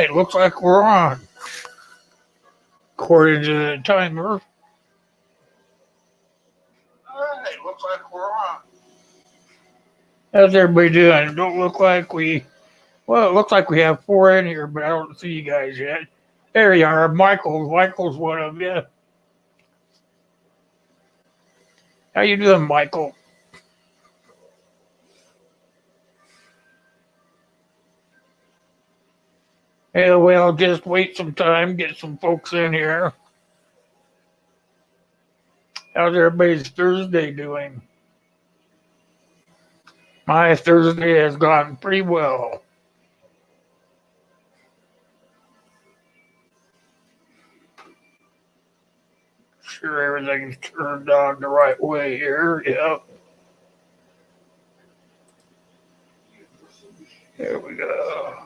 right, looks like we're on. According to the timer. Alright, looks like we're on. How's everybody doing? It don't look like it looks like we have four in here, but I don't see you guys yet. There you are, Michael's one of you. How you doing, Michael? Yeah, well, just wait some time, get some folks in here. How's everybody's Thursday doing? My Thursday has gone pretty well. Sure, everything's turned on the right way here. Yep. There we go.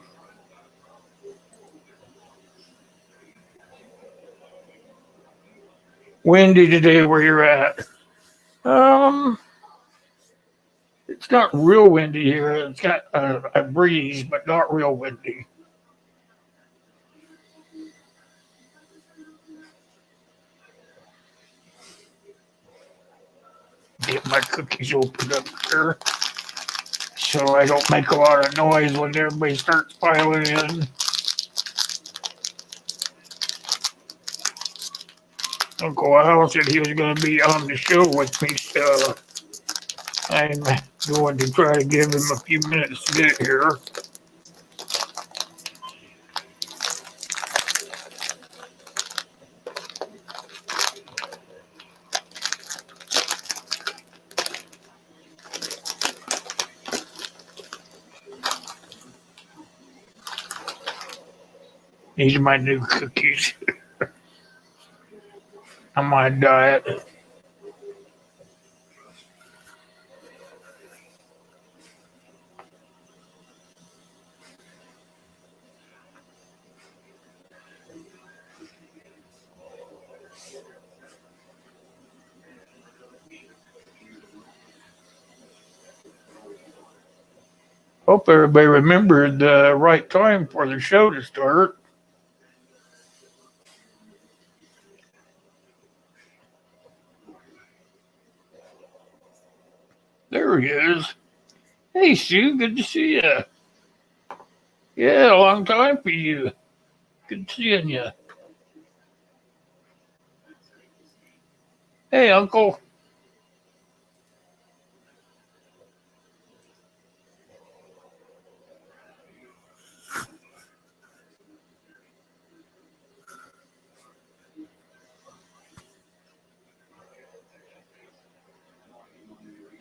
Windy today where you're at. Um, it's not real windy here. It's got a breeze, but not real windy. Get my cookies opened up here so I don't make a lot of noise when everybody starts piling in. Uncle Al said he was going to be on the show with me, so I'm going to try to give him a few minutes to get here. These are my new cookies on my diet. Hope everybody remembered the right time for the show to start. There he is. Hey, Sue, good to see you. Yeah, a long time for you. Good seeing you. Hey, Uncle.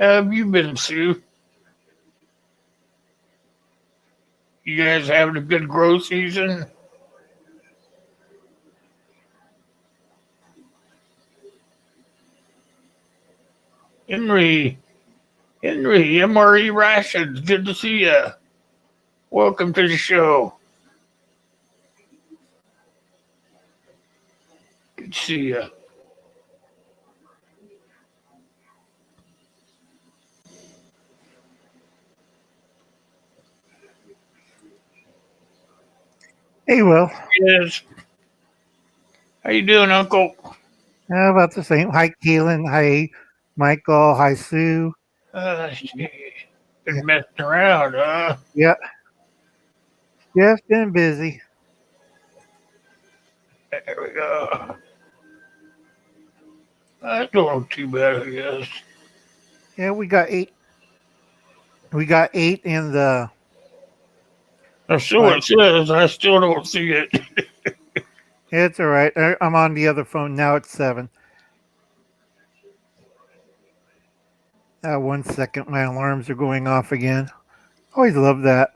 How have you been, Sue? You guys having a good grow season? Henry, MRE Rations, good to see you. Welcome to the show. Good to see you. Hey, Will. Yes. How you doing, Uncle? How about the same? Hi, Keelan. Hi, Michael. Hi, Sue. Been messing around, huh? Yeah, just been busy. There we go. That's not too bad, I guess. Yeah, we got eight. We got eight in the. That's still what Like, it says. I still don't see it. it's all right. I'm on the other phone now. It's seven. 1 second. My alarms are going off again. Always love that.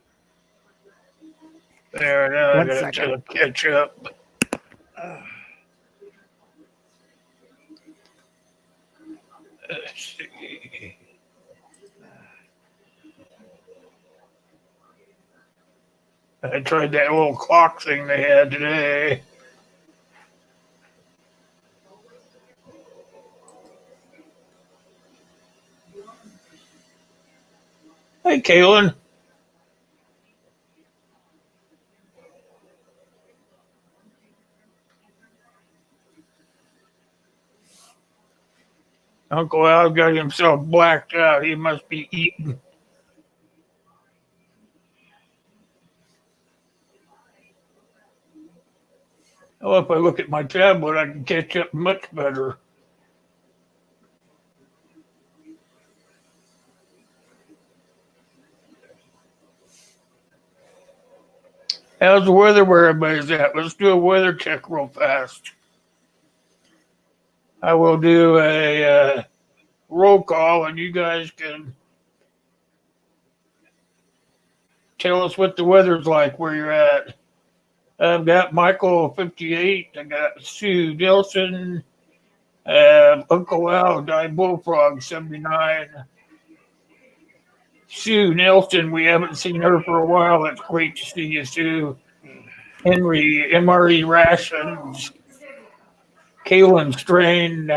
There, now I 1 second. gotta catch up. Let's see. I tried that little clock thing they had today. Hey, Kaylin. Uncle Al got himself blacked out. He must be eating. Oh, if I look at my tablet, I can catch up much better. How's the weather where everybody's at? Let's do a weather check real fast. I will do a roll call, and you guys can tell us what the weather's like where you're at. I've got Michael 58. I got Sue Nelson. Uncle Al Died Bullfrog 79. Sue Nelson, we haven't seen her for a while. It's great to see you, Sue. Henry MRE Rations. Kalen Strain.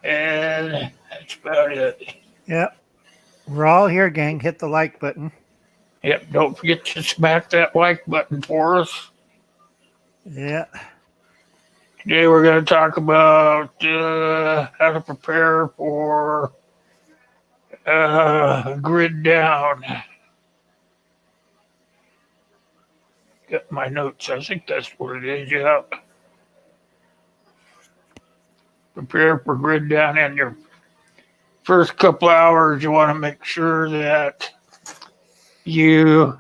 And that's about it. Yep. We're all here, gang. Hit the like button. Yep, don't forget to smack that like button for us. Yeah. Today we're going to talk about how to prepare for grid down. Got my notes. I think that's what it is. Yeah. Prepare for grid down in your first couple hours. You want to make sure that you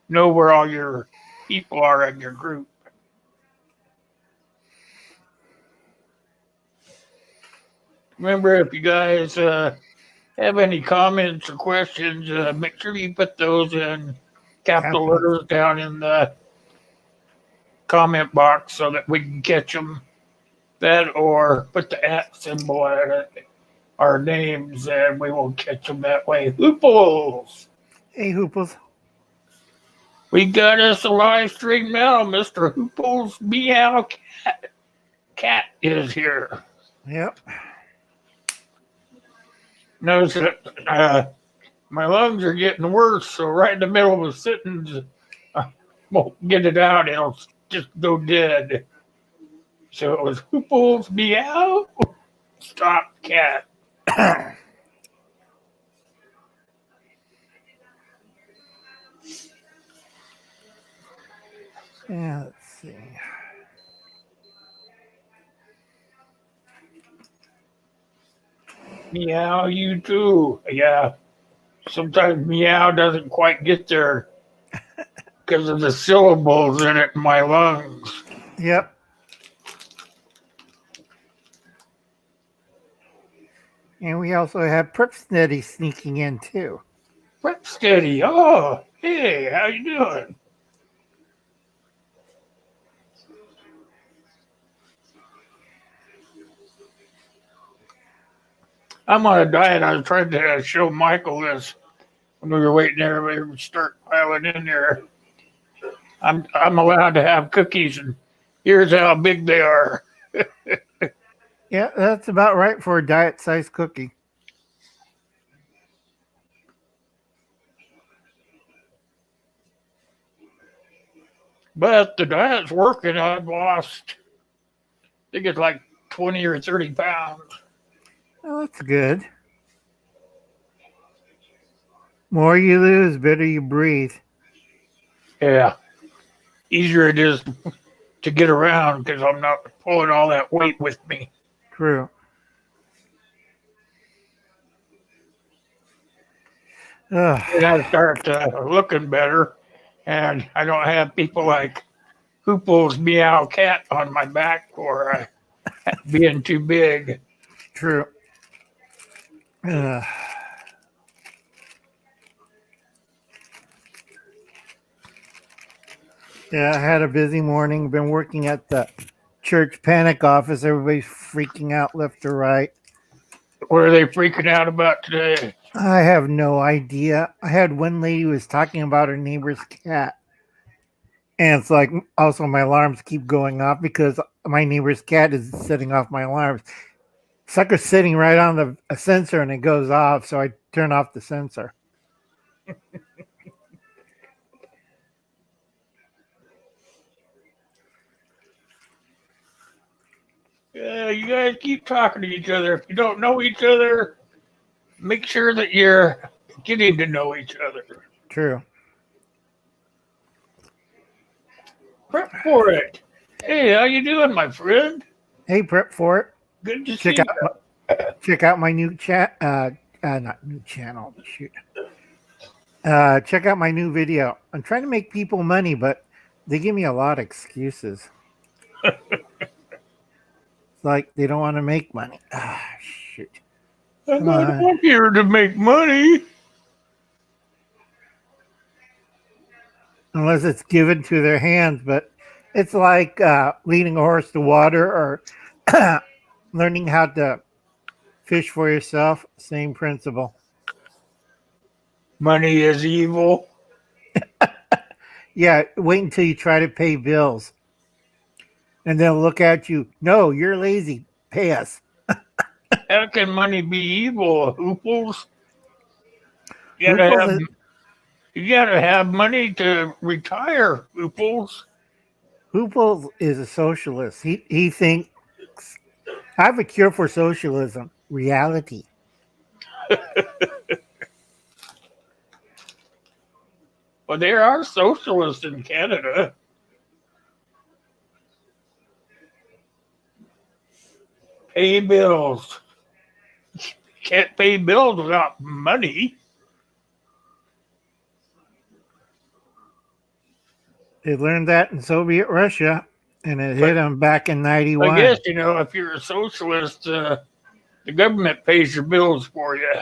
know where all your people are in your group. Remember, if you guys have any comments or questions, make sure you put those in capital letters down in the comment box so that we can catch them. That, or put the @ symbol at our names and we will catch them that way. Hooples! Hey, Hooples. We got us a live stream now. Mr. Hooples Meow Cat is here. Yep. Notice that my lungs are getting worse, so right in the middle of a sentence, I won't get it out. It'll just go dead. So it was Hooples Meow Stop Cat. Yeah, let's see. Meow, you too. Yeah. Sometimes meow doesn't quite get there because of the syllables in it in my lungs. Yep. And we also have Prep Steady sneaking in too. Prep Steady. Oh, hey, how you doing? I'm on a diet. I was trying to show Michael this when we were waiting there. Everybody would start piling in there. I'm allowed to have cookies, and here's how big they are. Yeah, that's about right for a diet-sized cookie. But the diet's working. I've lost, I think it's like 20 or 30 pounds. Oh, that's good. More you lose, better you breathe. Yeah. Easier it is to get around because I'm not pulling all that weight with me. True. And I start looking better, and I don't have people like Hoople's Meow Cat on my back for being too big. True. Yeah, I had a busy morning. Been working at the church panic office. Everybody's freaking out left or right. What are they freaking out about today? I have no idea. I had one lady who was talking about her neighbor's cat. And it's like, also my alarms keep going off because my neighbor's cat is setting off my alarms. Sucker's sitting right on a sensor and it goes off, so I turn off the sensor. You guys keep talking to each other. If you don't know each other, make sure that you're getting to know each other. True. Prep for it. Hey, how you doing, my friend? Hey, prep for it. Good to Check see out you. check out my new chat. Not new channel. Shoot. Check out my new video. I'm trying to make people money, but they give me a lot of excuses. It's like they don't want to make money. Ah, shoot. I'm Come not on. here to make money. Unless it's given to their hands, but it's like leading a horse to water or learning how to fish for yourself. Same principle. Money is evil. Yeah, wait until you try to pay bills and they'll look at you. No, you're lazy. Pay us. How can money be evil, hooples? You gotta Hooples have is, you gotta have money to retire, hooples. Hooples is a socialist. He thinks I have a cure for socialism. Reality. Well, there are socialists in Canada. Pay bills. Can't pay bills without money. They learned that in Soviet Russia, and it hit But them back in I guess, '91. if you're a socialist, the government pays your bills for you.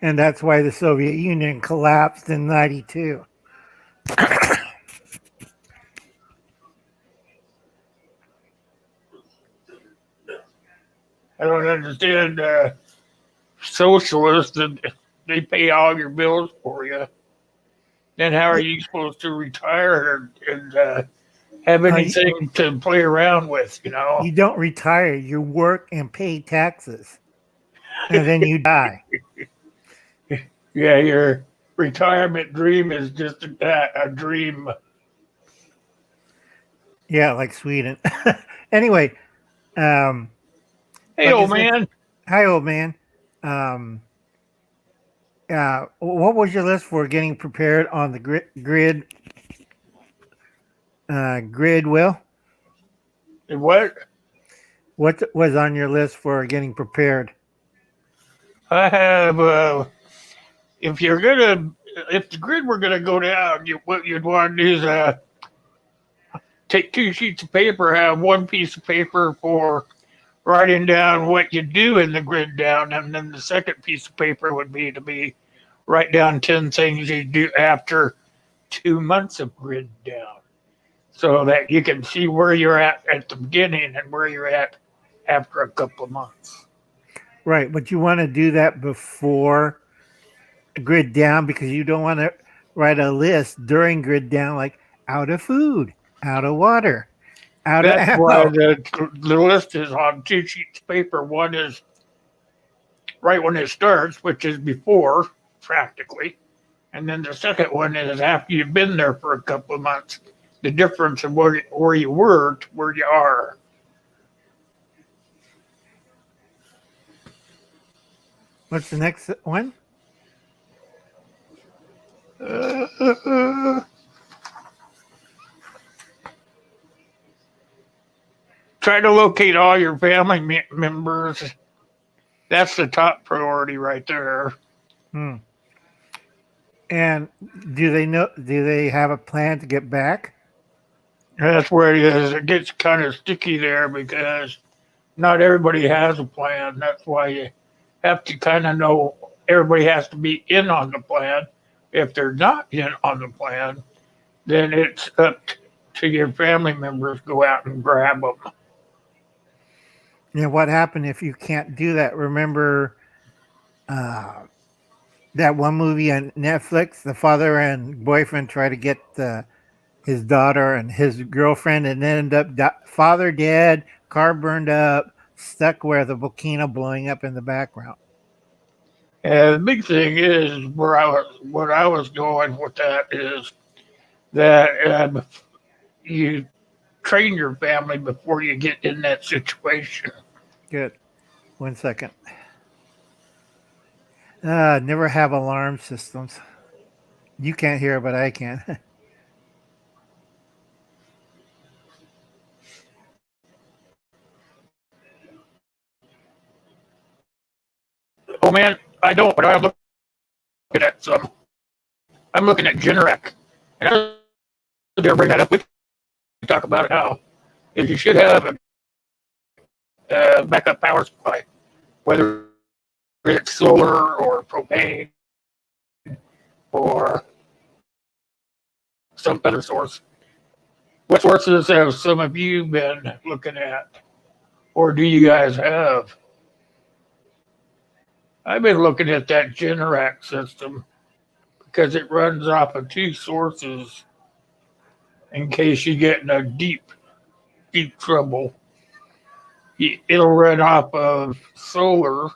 And that's why the Soviet Union collapsed in '92. I don't understand socialists that they pay all your bills for you. Then how are you supposed to retire and have You, anything to play around with? you don't retire. You work and pay taxes, and then you die. Yeah, your retirement dream is just a dream. Yeah, like Sweden. Anyway, um, Hey, like I old said, man. hi, old man. Um, what was your list for getting prepared on the grid? Grid, Will? What? What was on your list for getting prepared? I have, if the grid were gonna go down, what you'd want to do is take two sheets of paper, have one piece of paper for writing down what you do in the grid down, and then the second piece of paper would be to write down 10 things you do after 2 months of grid down, so that you can see where you're at the beginning and where you're at after a couple of months. Right, but you want to do that before grid down because you don't want to write a list during grid down like out of food, out of water, out of That's why ammo. the list is on two sheets of paper. One is right when it starts, which is before practically, and then the second one is after you've been there for a couple of months. The difference of where you were to where you are. What's the next one? Try to locate all your family members. That's the top priority right there. Hmm. And do they know? Do they have a plan to get back? That's where it is. It gets kind of sticky there because not everybody has a plan. That's why you have to kind of know everybody has to be in on the plan. If they're not in on the plan, then it's up to your family members to go out and grab them. And what happened if you can't do that? Remember that one movie on Netflix? The father and boyfriend try to get his daughter and his girlfriend, and ended up father dead, car burned up, stuck where the volcano blowing up in the background. And the big thing is what I was going with that is that you train your family before you get in that situation. Good. 1 second. Never have alarm systems. You can't hear, but I can. Oh man, I don't, but I'm looking at some. I'm looking at Generac, and I was going to bring that up. We talk about how if you should have a backup power supply, whether it's solar or propane or some other source. What sources have some of you been looking at, or do you guys have? I've been looking at that Generac system because it runs off of two sources in case you get in a deep trouble. It'll run off of solar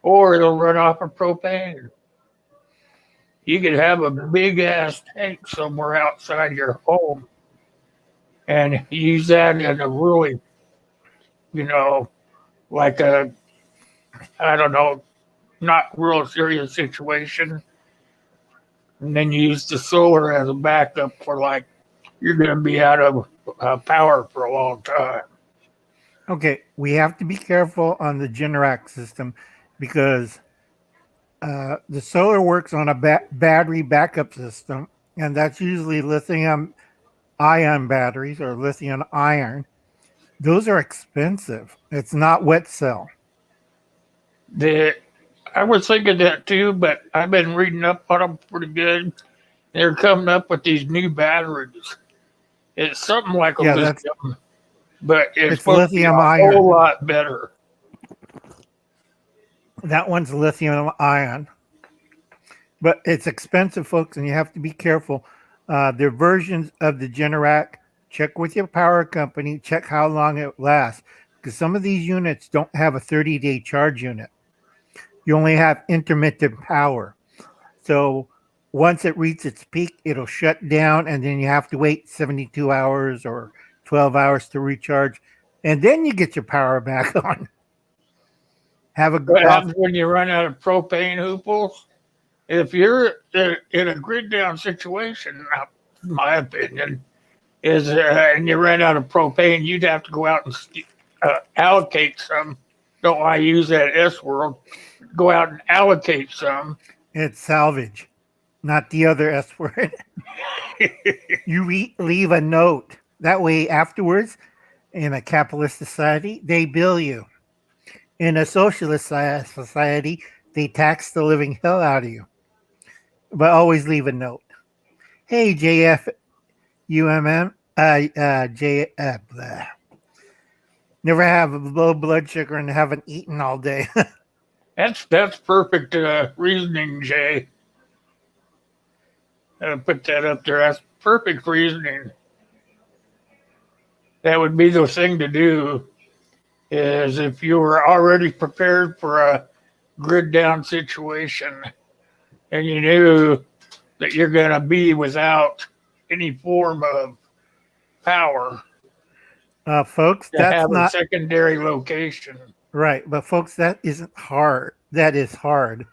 or it'll run off of propane. You could have a big ass tank somewhere outside your home and use that in a really, you know, like a, I don't know, not real serious situation. And then use the solar as a backup for like, you're going to be out of power for a long time. Okay, we have to be careful on the Generac system because the solar works on a battery backup system, and that's usually lithium ion batteries or lithium iron. Those are expensive. It's not wet cell. I was thinking that too, but I've been reading up on them pretty good. They're coming up with these new batteries. It's something like a Yeah, lithium, but it's it's supposed to be a lithium whole iron. lot better. That one's lithium ion, but it's expensive, folks, and you have to be careful. There are versions of the Generac. Check with your power company. Check how long it lasts, because some of these units don't have a 30-day charge unit. You only have intermittent power. So once it reaches its peak, it'll shut down, and then you have to wait 72 hours or 12 hours to recharge, and then you get your power back on. Have a What off. happens when you run out of propane, hooples? If you're in a grid down situation, in my opinion, is and you ran out of propane, you'd have to go out and allocate some. Don't I use that S word? Go out and allocate some. It's salvage, not the other S word. You leave a note. That way, afterwards, in a capitalist society, they bill you. In a socialist society, they tax the living hell out of you. But always leave a note. Hey, JFUMM, blah. Never have low blood sugar and haven't eaten all day. That's perfect reasoning, Jay. Put that up there. That's perfect reasoning. That would be the thing to do. Is if you were already prepared for a grid down situation, and you knew that you're going to be without any form of power, Folks, to that's have a not secondary location. right. But, folks, that isn't hard. That is hard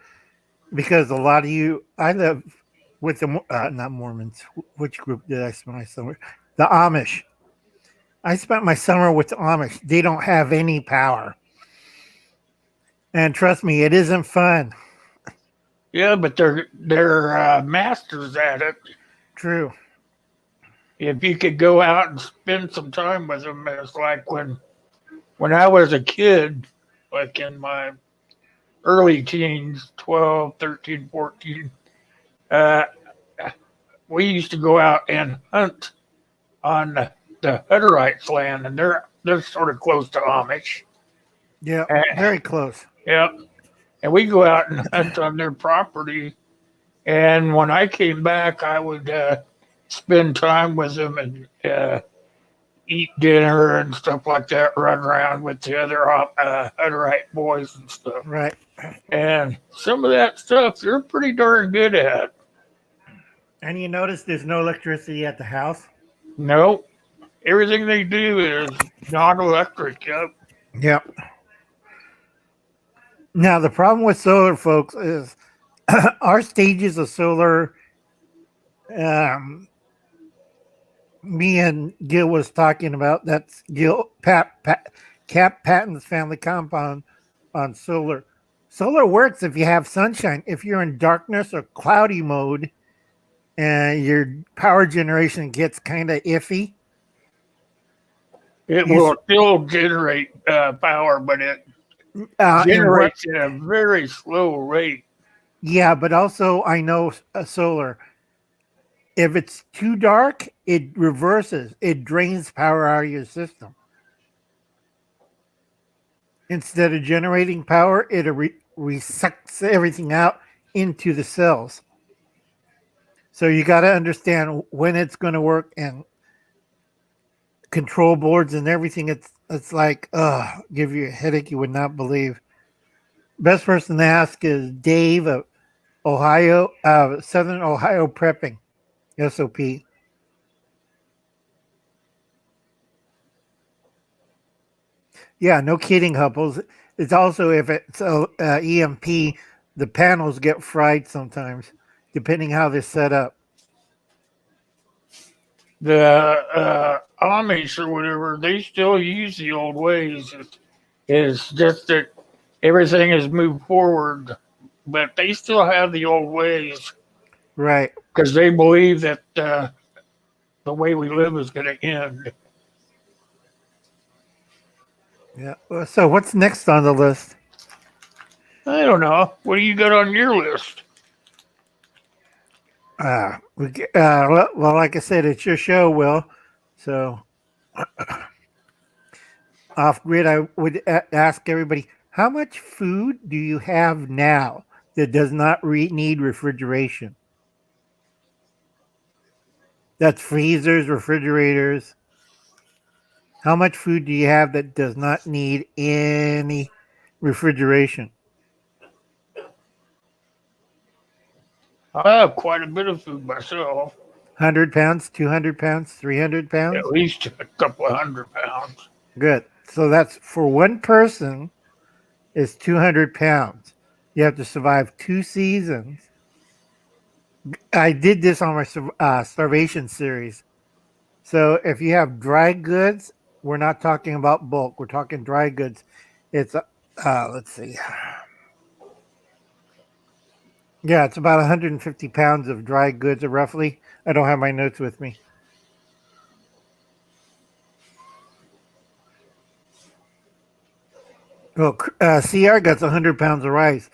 because a lot of you, I live with the, not Mormons. Which group did I spend my summer? The Amish. I spent my summer with the Amish. They don't have any power. And trust me, it isn't fun. Yeah, but they're masters at it. True. If you could go out and spend some time with them, it's like when I was a kid, like in my early teens, 12, 13, 14, uh, we used to go out and hunt on the Hutterites' land, and they're sort of close to Amish. Yeah, And, very close. yeah, and we go out and hunt on their property. And when I came back, I would spend time with them and eat dinner and stuff like that, run around with the other Hutterite boys and stuff. Right. And some of that stuff they're pretty darn good at. And you notice there's no electricity at the house? No, Everything they do is non-electric. Yep. Yep. Now the problem with solar, folks, is our stages of solar. Um, Me and Gil was talking about that's Cap Patton's family compound on solar. Solar works if you have sunshine. If you're in darkness or cloudy mode and your power generation gets kind of iffy, It you will still generate power, but it and what? generates at a very slow rate. Yeah, but also I know solar. If it's too dark, it reverses. It drains power out of your system. Instead of generating power, it sucks everything out into the cells. So you got to understand when it's going to work and control boards and everything. It's like, give you a headache you would not believe. Best person to ask is Dave of Ohio, Southern Ohio Prepping, SOP. Yeah, no kidding, Hupples. It's also if it's EMP, the panels get fried sometimes, depending how they're set up. The Amish or whatever, they still use the old ways. It's just that everything has moved forward, but they still have the old ways Right. because they believe that the way we live is going to end. Yeah. So what's next on the list? I don't know. What do you got on your list? Well, like I said, it's your show, Will. So off grid, I would ask everybody, how much food do you have now that does not need refrigeration? That's freezers, refrigerators. How much food do you have that does not need any refrigeration? I have quite a bit of food myself. 100 pounds, 200 pounds, 300 pounds? At least a couple of 100 pounds. Good. So that's for one person is 200 pounds. You have to survive 2 seasons. I did this on my starvation series. So if you have dry goods, we're not talking about bulk. We're talking dry goods. It's let's see. Yeah, it's about 150 pounds of dry goods, roughly. I don't have my notes with me. Well, CR got 100 pounds of rice,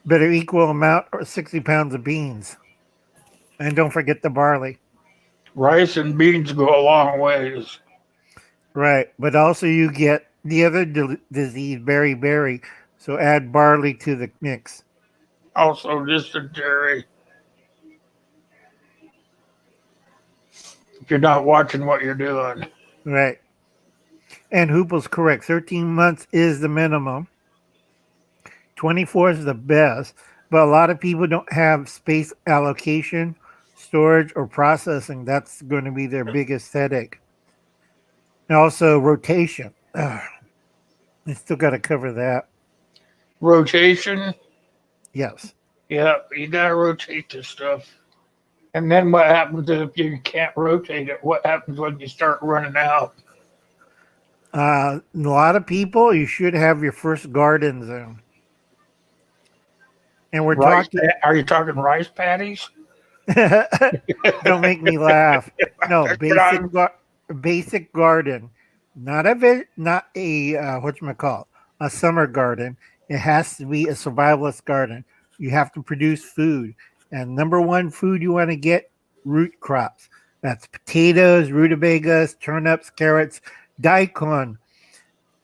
but an equal amount or 60 pounds of beans. And don't forget the barley. Rice and beans go a long ways. Right, but also you get the other disease, beriberi. So add barley to the mix. Also dysentery. If you're not watching what you're doing. Right. And Hoople's correct. 13 months is the minimum. 24 is the best. But a lot of people don't have space allocation, storage, or processing. That's going to be their biggest headache. And also rotation. I still got to cover that. Rotation. Yes. Yeah, you gotta rotate this stuff. And then what happens if you can't rotate it? What happens when you start running out? A lot of people, you should have your first garden zone. And we're talking. Are you talking rice patties? Don't make me laugh. No, basic garden, not a whatchamacallit, a summer garden. It has to be a survivalist garden. You have to produce food, and number one food you want to get root crops. That's potatoes, rutabagas, turnips, carrots, daikon,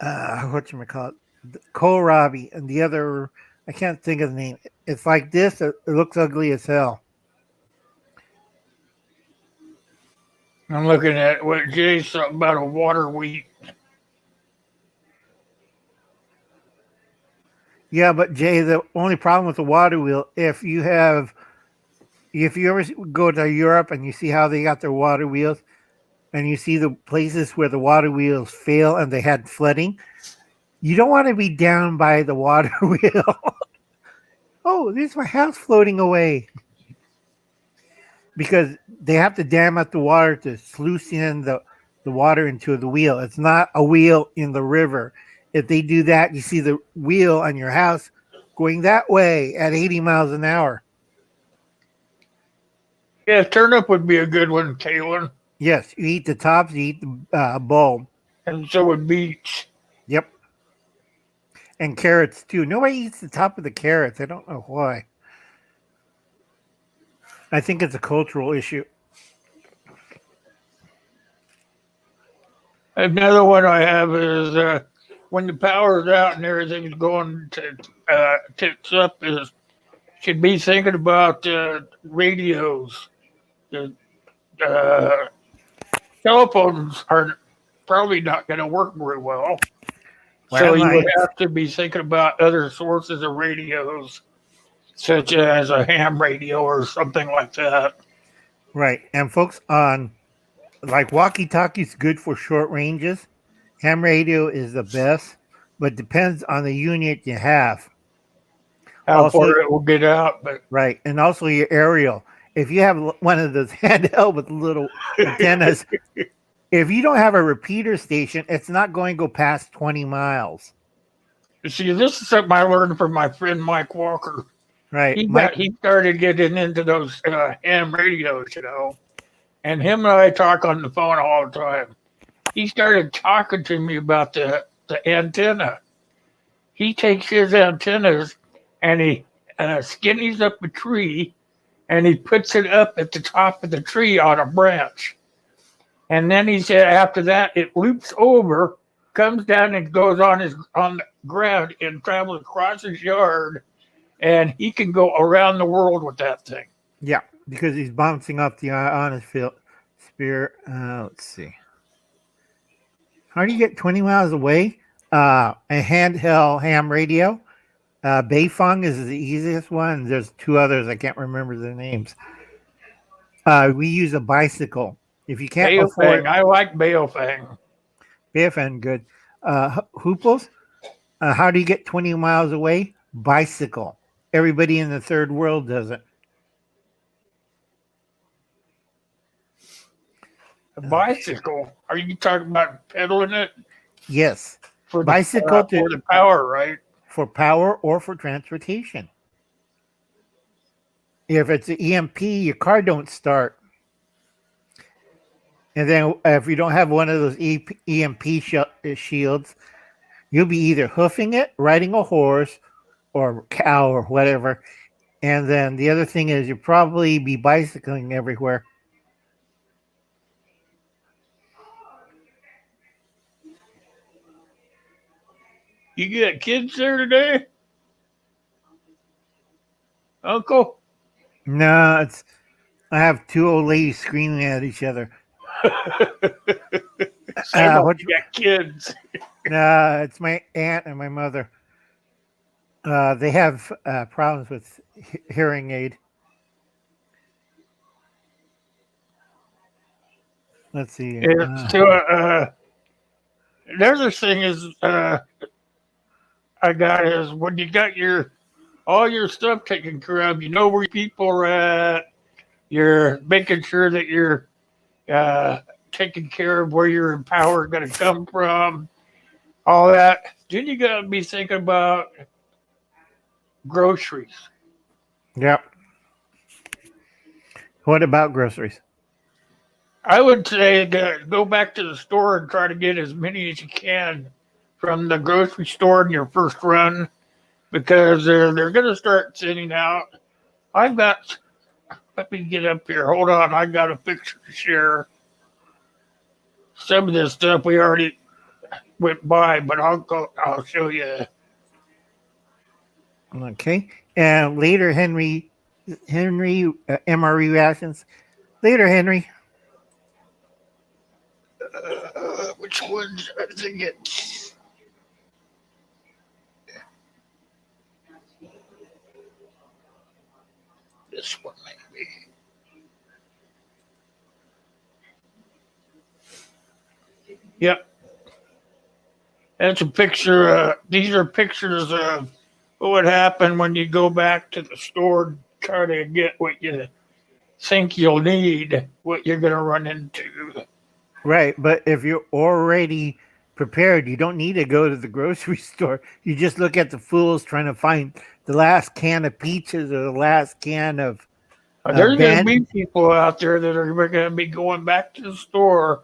whatchamacallit, kohlrabi, and the other. I can't think of the name. It's like this. It looks ugly as hell. I'm looking at what Jay said about a water wheat. Yeah, but Jay, the only problem with the water wheel, if you ever go to Europe and you see how they got their water wheels, and you see the places where the water wheels fail and they had flooding, you don't want to be down by the water wheel. Oh, there's my house floating away. Because they have to dam up the water to sluice in the water into the wheel. It's not a wheel in the river. If they do that, you see the wheel on your house going that way at 80 miles an hour. Yeah, turnip would be a good one, Kalen. Yes, you eat the tops, you eat the bulb. And so would beets. Yep. And carrots too. Nobody eats the top of the carrots. I don't know why. I think it's a cultural issue. Another one I have is when the power's out and everything's going to tits up, is should be thinking about radios. The uh, telephones are probably not going to work very well. So you would Landlines. have to be thinking about other sources of radios, such as a ham radio or something like that. Right. And folks, on like walkie talkies, good for short ranges. Ham radio is the best, but depends on the unit you have. How Also, far it will get out, but right, and also your aerial. If you have one of those handheld with little antennas, if you don't have a repeater station, it's not going to go past 20 miles. see, this is something I learned from my friend Mike Walker. Right, He started getting into those ham radios, and him and I talk on the phone all the time. He started talking to me about the antenna. He takes his antennas and he skinnies up a tree and he puts it up at the top of the tree on a branch. And then he said after that it loops over, comes down and goes on the ground and travels across his yard, and he can go around the world with that thing. yeah, because he's bouncing off the ionosphere. Let's see. How do you get 20 miles away? A handheld ham radio. Beifeng is the easiest one. There's two others. I can't remember their names. We use a bicycle. If you can't afford I like Baofeng. Beifeng, good. Hooples. How do you get 20 miles away? Bicycle. Everybody in the third world does it. A bicycle? Are you talking about pedaling it Yes. for Bicycle for the power, right? for power or for transportation. If it's an EMP, your car don't start. And then if you don't have one of those EMP shields, you'll be either hoofing it, riding a horse, or cow or whatever. And then the other thing is you'll probably be bicycling everywhere. You got kids there today, Uncle? No, I have two old ladies screaming at each other. Several you got kids. It's my aunt and my mother. They have problems with hearing aid. Let's see. The other thing is I got is when you got all your stuff taken care of, you know where people are at. You're making sure that you're taking care of where your power is going to come from, all that. Then you got to be thinking about groceries. Yep. What about groceries? I would say go back to the store and try to get as many as you can from the grocery store in your first run, because they're going to start sending out. Let me get up here. Hold on. I got a picture to share. Some of this stuff we already went by, but I'll show you. Okay. And later, Henry, MRE reactions. Later, Henry. Which ones? I think it's this one, maybe. Yep. That's a picture. These are pictures of what would happen when you go back to the store and try to get what you think you'll need, what you're going to run into. Right, but if you're already prepared, you don't need to go to the grocery store. You just look at the fools trying to find the last can of peaches or the last can of There's going to be band. people out there that are going to be going back to the store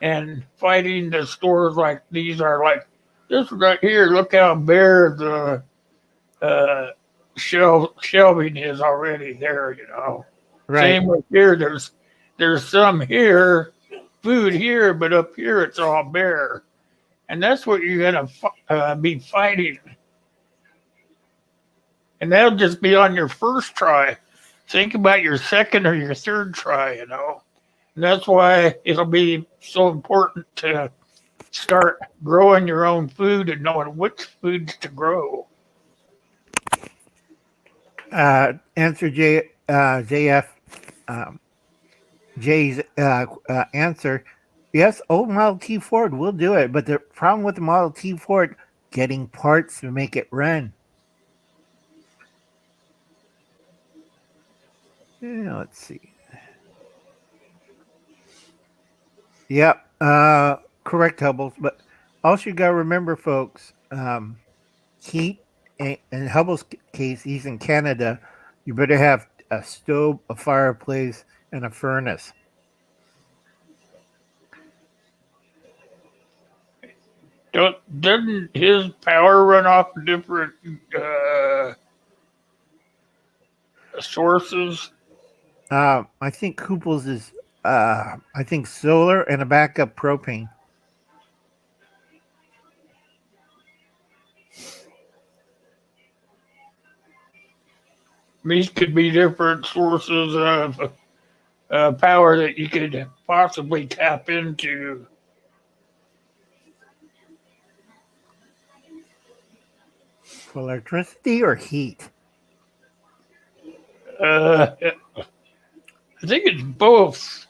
and fighting the stores like these are like this right here. Look how bare the uh, shelving is already there. You know. Right, Same with here. There's some here, food here, but up here it's all bare, and that's what you're gonna be fighting, and that'll just be on your first try. Think about your second or your third try. You know, and that's why it'll be so important to start growing your own food and knowing which foods to grow. answer JF. Um, Jay's answer, yes, old Model T Ford will do it, but the problem with the Model T Ford, getting parts to make it run. Yeah, let's see. Yep, correct, Hubbles. But also, you got to remember, folks, heat, in Hubble's case, he's in Canada. You better have a stove, a fireplace, and a furnace. Doesn't his power run off different sources? I think Kooples is, I think solar and a backup propane. These could be different sources of power that you could possibly tap into. For electricity or heat? I think it's both.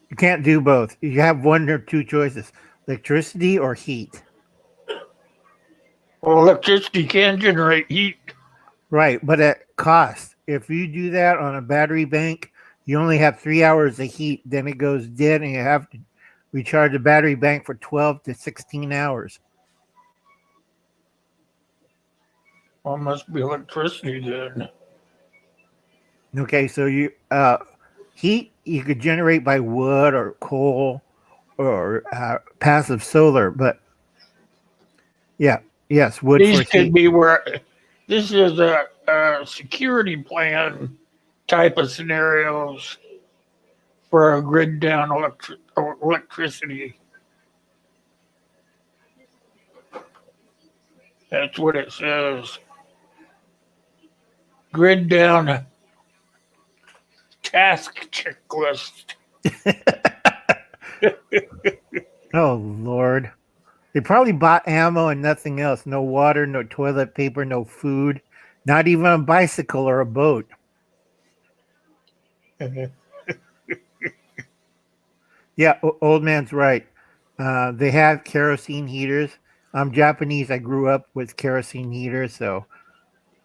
You can't do both. You have one or two choices: electricity or heat. Well, electricity can generate heat. Right, but at cost. If you do that on a battery bank, you only have 3 hours of heat. Then it goes dead, and you have to recharge the battery bank for 12 to 16 hours. Well, must be electricity then. Okay, so you heat you could generate by wood or coal or passive solar, but yeah, yes, wood for These could heat. be where this is a security plan type of scenarios for a grid down electricity. That's what it says. Grid down task checklist. Oh Lord. They probably bought ammo and nothing else. No water, no toilet paper, no food, not even a bicycle or a boat. Yeah, old man's right. They have kerosene heaters. I'm Japanese. I grew up with kerosene heaters, so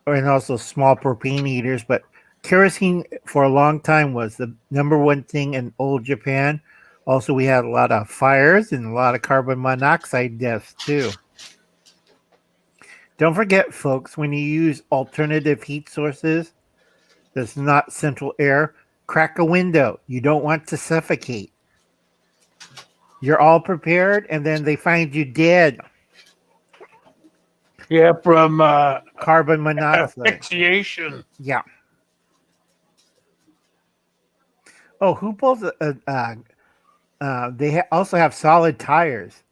and also small propane heaters. But kerosene for a long time was the number one thing in old Japan. Also, we had a lot of fires and a lot of carbon monoxide deaths too. Don't forget, folks, when you use alternative heat sources that's not central air, crack a window. You don't want to suffocate. You're all prepared, and then they find you dead. Yeah, from Carbon monoxide. asphyxiation. Yeah. Oh, who pulls? They also have solid tires.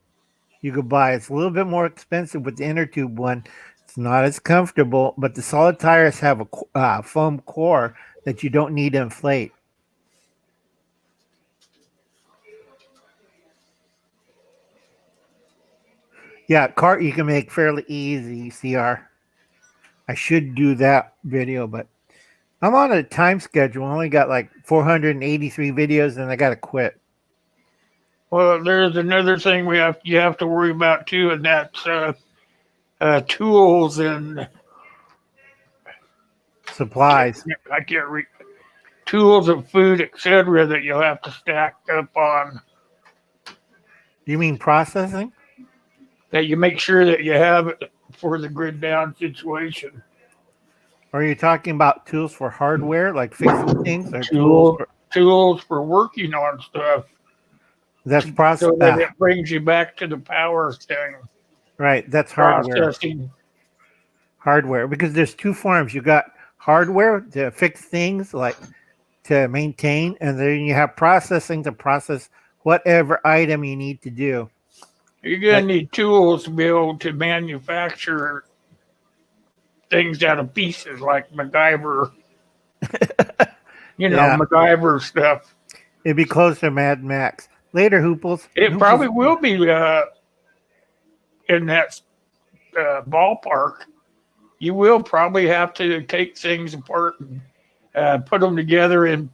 You could buy. It's a little bit more expensive with the inner tube one. It's not as comfortable, but the solid tires have a foam core that you don't need to inflate. Yeah, cart you can make fairly easy, CR. I should do that video, but I'm on a time schedule. I only got like 483 videos and I got to quit. Well, there's another thing you have to worry about too, and that's tools and Supplies. I can't read tools and food, etc. that you'll have to stack up on. You mean processing? That you make sure that you have it for the grid down situation. Or are you talking about tools for hardware, like fixing things, or tools Tool for tools for working on stuff, that's so that it brings you back to the power thing. right? That's hardware. Processing. Hardware, because there's two forms. You got hardware to fix things, like to maintain, and then you have processing to process whatever item you need to do. You're gonna Like, need tools to be able to manufacture things out of pieces, like MacGyver. yeah, MacGyver stuff. it'd be close to Mad Max. Later, Hooples. It Hooples. probably will be in that ballpark. You will probably have to take things apart and put them together in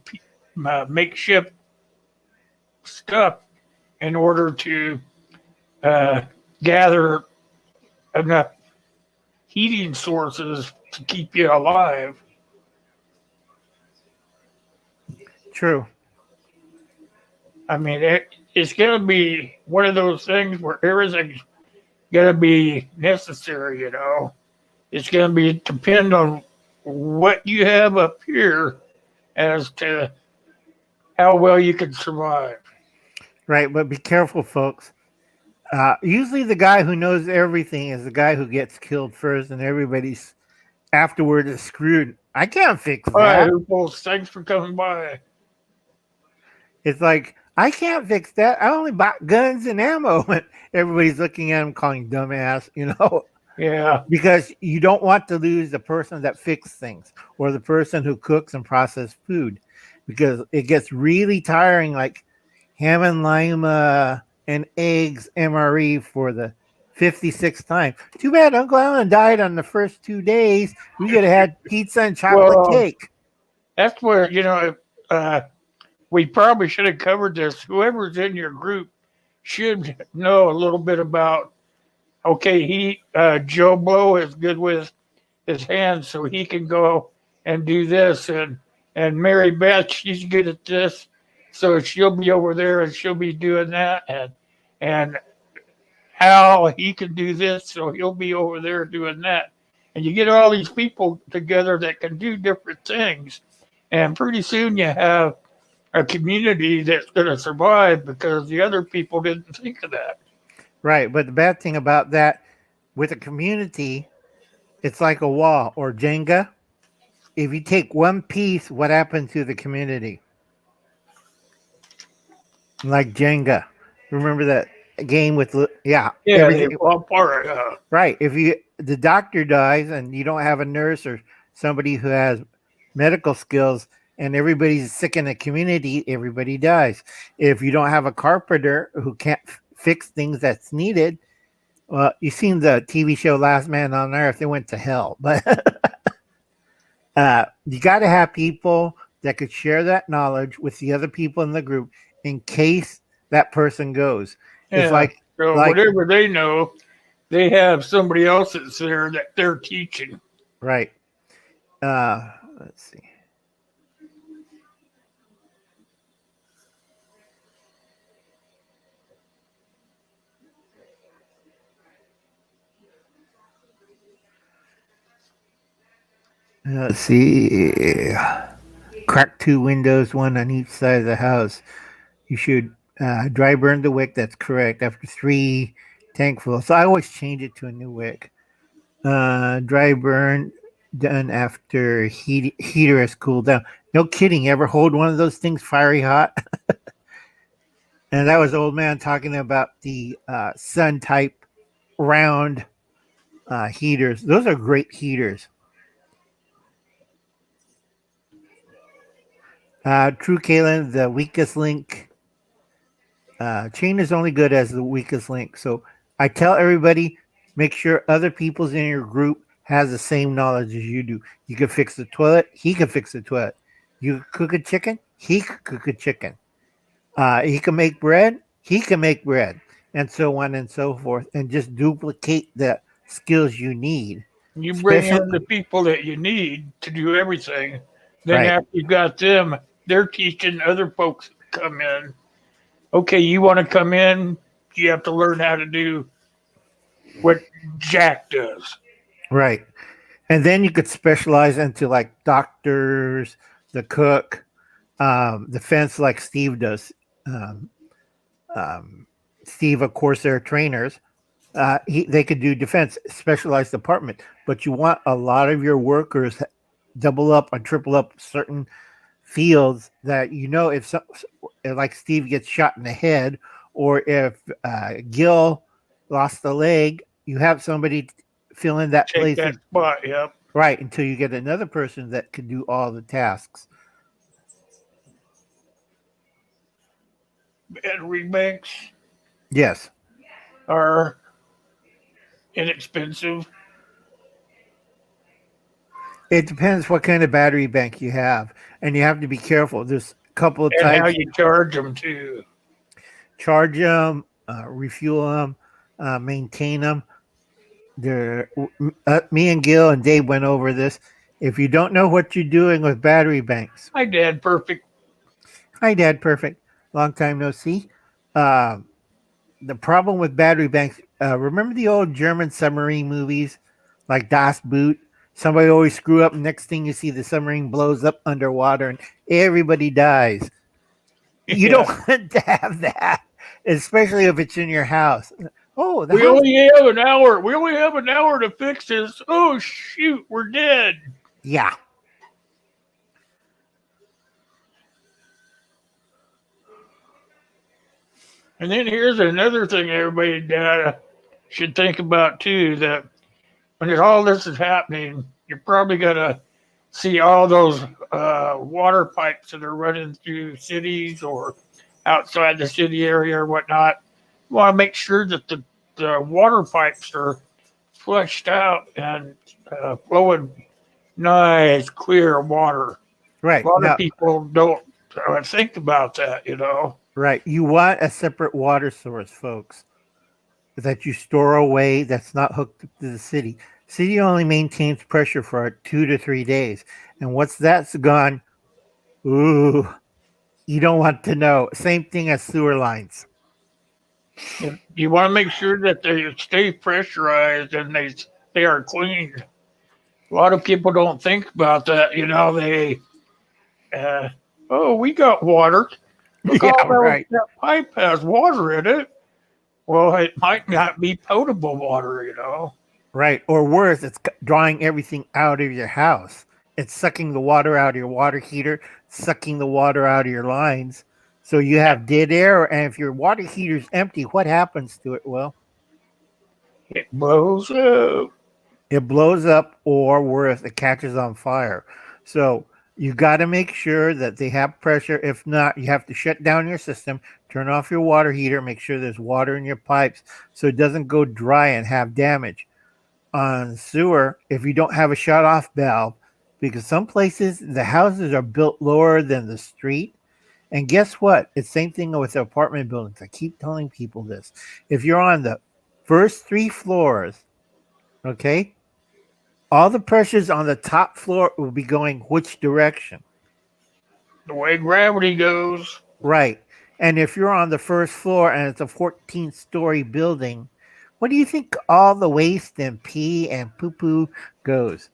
makeshift stuff in order to gather enough heating sources to keep you alive. True. I mean, it's going to be one of those things where everything's going to be necessary, It's going to be depend on what you have up here as to how well you can survive. Right, but be careful, folks. Usually, the guy who knows everything is the guy who gets killed first, and everybody's afterward is screwed. I can't fix All right, that. Hooples, thanks for coming by. It's like, I can't fix that. I only bought guns and ammo. And everybody's looking at him, calling dumbass, Yeah. because you don't want to lose the person that fixes things or the person who cooks and processes food, because it gets really tiring, like ham and lima and eggs MRE for the 56th time. Too bad Uncle Alan died on the first 2 days. We could have had pizza and chocolate cake. That's where, we probably should have covered this. Whoever's in your group should know a little bit about, okay, Joe Blow is good with his hands, so he can go and do this. And Mary Beth, she's good at this, so she'll be over there and she'll be doing that. And Hal, he can do this, so he'll be over there doing that. And you get all these people together that can do different things. And pretty soon you have a community that's going to survive because the other people didn't think of that. Right. But the bad thing about that, with a community, it's like a wall or Jenga. If you take one piece, what happened to the community? Like Jenga. Remember that game with, Yeah, everything. they fall apart. Right. If the doctor dies and you don't have a nurse or somebody who has medical skills and everybody's sick in the community, everybody dies. If you don't have a carpenter who can't fix things that's needed, well, you've seen the TV show Last Man on Earth, it went to hell. But you got to have people that could share that knowledge with the other people in the group in case that person goes. Yeah. It's like whatever they know, they have somebody else that's there that they're teaching. Right. Let's see. Let's see. Crack 2 windows, one on each side of the house. You should dry burn the wick. That's correct. After 3 tankfuls. So I always change it to a new wick. Dry burn done after heater has cooled down. No kidding. You ever hold one of those things fiery hot? And that was old man talking about the sun type round heaters. Those are great heaters. True, Kaylin, the weakest link. Chain is only good as the weakest link. So I tell everybody, make sure other people's in your group has the same knowledge as you do. You can fix the toilet. He can fix the toilet. You cook a chicken. He could cook a chicken. He can make bread. he can make bread, and so on and so forth, and just duplicate the skills you need. You bring Special, in the people that you need to do everything. Then right, after you've got them, they're teaching other folks to come in. Okay, you want to come in, you have to learn how to do what Jack does. right. And then you could specialize into like doctors, the cook, defense, like Steve does. Um, um, Steve, of course, they're trainers. They could do defense, specialized department, but you want a lot of your workers double up or triple up certain fields that if like Steve gets shot in the head, or if Gil lost a leg, you have somebody fill in that Take place, that spot, yep. right, until you get another person that can do all the tasks. Battery banks Yes, are inexpensive. it depends what kind of battery bank you have, and you have to be careful. There's a couple of And how types. you charge them too. Charge them, refuel them, maintain them. Me and Gil and Dave went over this. If you don't know what you're doing with battery banks, My dad, perfect. hi, Dad, perfect. Long time no see. Um, the problem with battery banks, remember the old German submarine movies like Das Boot? Somebody always screw up, and next thing you see, the submarine blows up underwater and everybody dies. You Yeah. don't want to have that, especially if it's in your house. Oh, the We house. only have an hour. We only have an hour to fix this. Oh shoot, we're dead. Yeah. And then here's another thing everybody should think about too. That when all this is happening, you're probably gonna see all those water pipes that are running through cities or outside the city area or whatnot. You want to make sure that the water pipes are flushed out and flowing nice, clear water. A Right. lot of Now, people don't think about that, you know. right. You want a separate water source, folks, that you store away that's not hooked up to the city. City only maintains pressure for 2 to 3 days. And once that's gone, ooh, you don't want to know. Same thing as sewer lines. You want to make sure that they stay pressurized and they are cleaned. A lot of people don't think about that. You know, uh, oh, we got water. Look, Yeah, all right. that pipe has water in it. Well, it might not be potable water, you know. Right. Or worse, it's drawing everything out of your house. It's sucking the water out of your water heater, sucking the water out of your lines. So you have dead air. And if your water heater's empty, what happens to it? Well, It blows up. it blows up, or worse, it catches on fire. So you got to make sure that they have pressure. If not, you have to shut down your system, turn off your water heater, make sure there's water in your pipes so it doesn't go dry and have damage. On sewer, if you don't have a shut off valve, because some places the houses are built lower than the street. And guess what? It's the same thing with the apartment buildings. I keep telling people this. If you're on the first 3 floors, okay, all the pressures on the top floor will be going which direction? The way gravity goes. Right. And if you're on the first floor and it's a 14-story building, what do you think all the waste and pee and poo poo goes?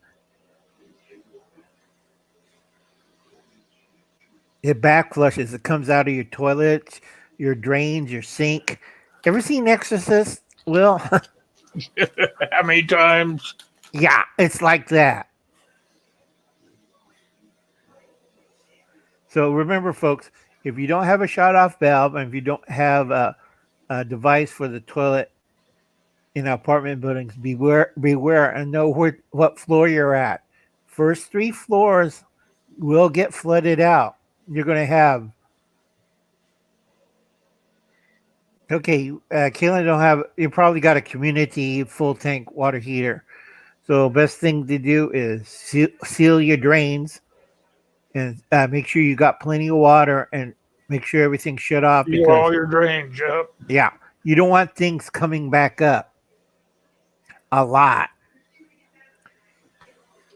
It backflushes. It comes out of your toilets, your drains, your sink. Ever seen Exorcist? Well, How many times? yeah, it's like that. So remember, folks, if you don't have a shut off valve and if you don't have a device for the toilet in apartment buildings, beware, and know what floor you're at. First 3 floors will get flooded out. You're going to have, okay, Kaylin don't have, you probably got a community full tank water heater. So best thing to do is seal your drains and make sure you got plenty of water and Make sure everything's shut off Seal all because, your drains up. yeah, you don't want things coming back up a lot.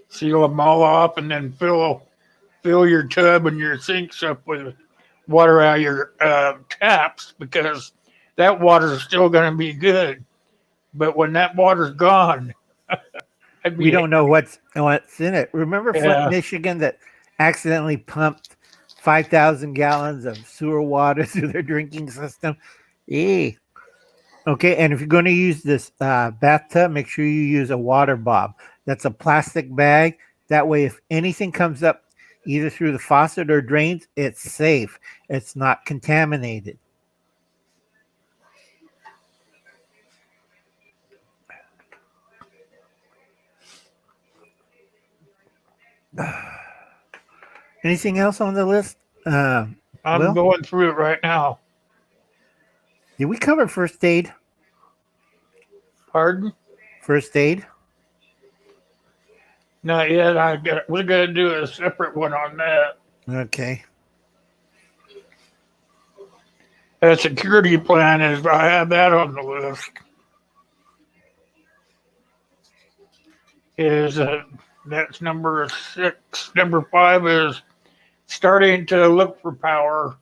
Seal them all off, and then fill your tub and your sinks up with water out of your taps, because that water is still going to be good. But when that water's gone, I'd We be don't know what's in it. Remember Flint, yeah, Michigan, that accidentally pumped 5,000 gallons of sewer water through their drinking system? Eh. Okay, and if you're going to use this bathtub, make sure you use a water bob. That's a plastic bag. That way, if anything comes up either through the faucet or drains, it's safe. It's not contaminated. Anything else on the list? I'm going through it right now. Did we cover first aid? Pardon? First aid? Not yet. We're going to do a separate one on that. Okay. A security plan is, I have that on the list. That's number 6. Number 5 is starting to look for power.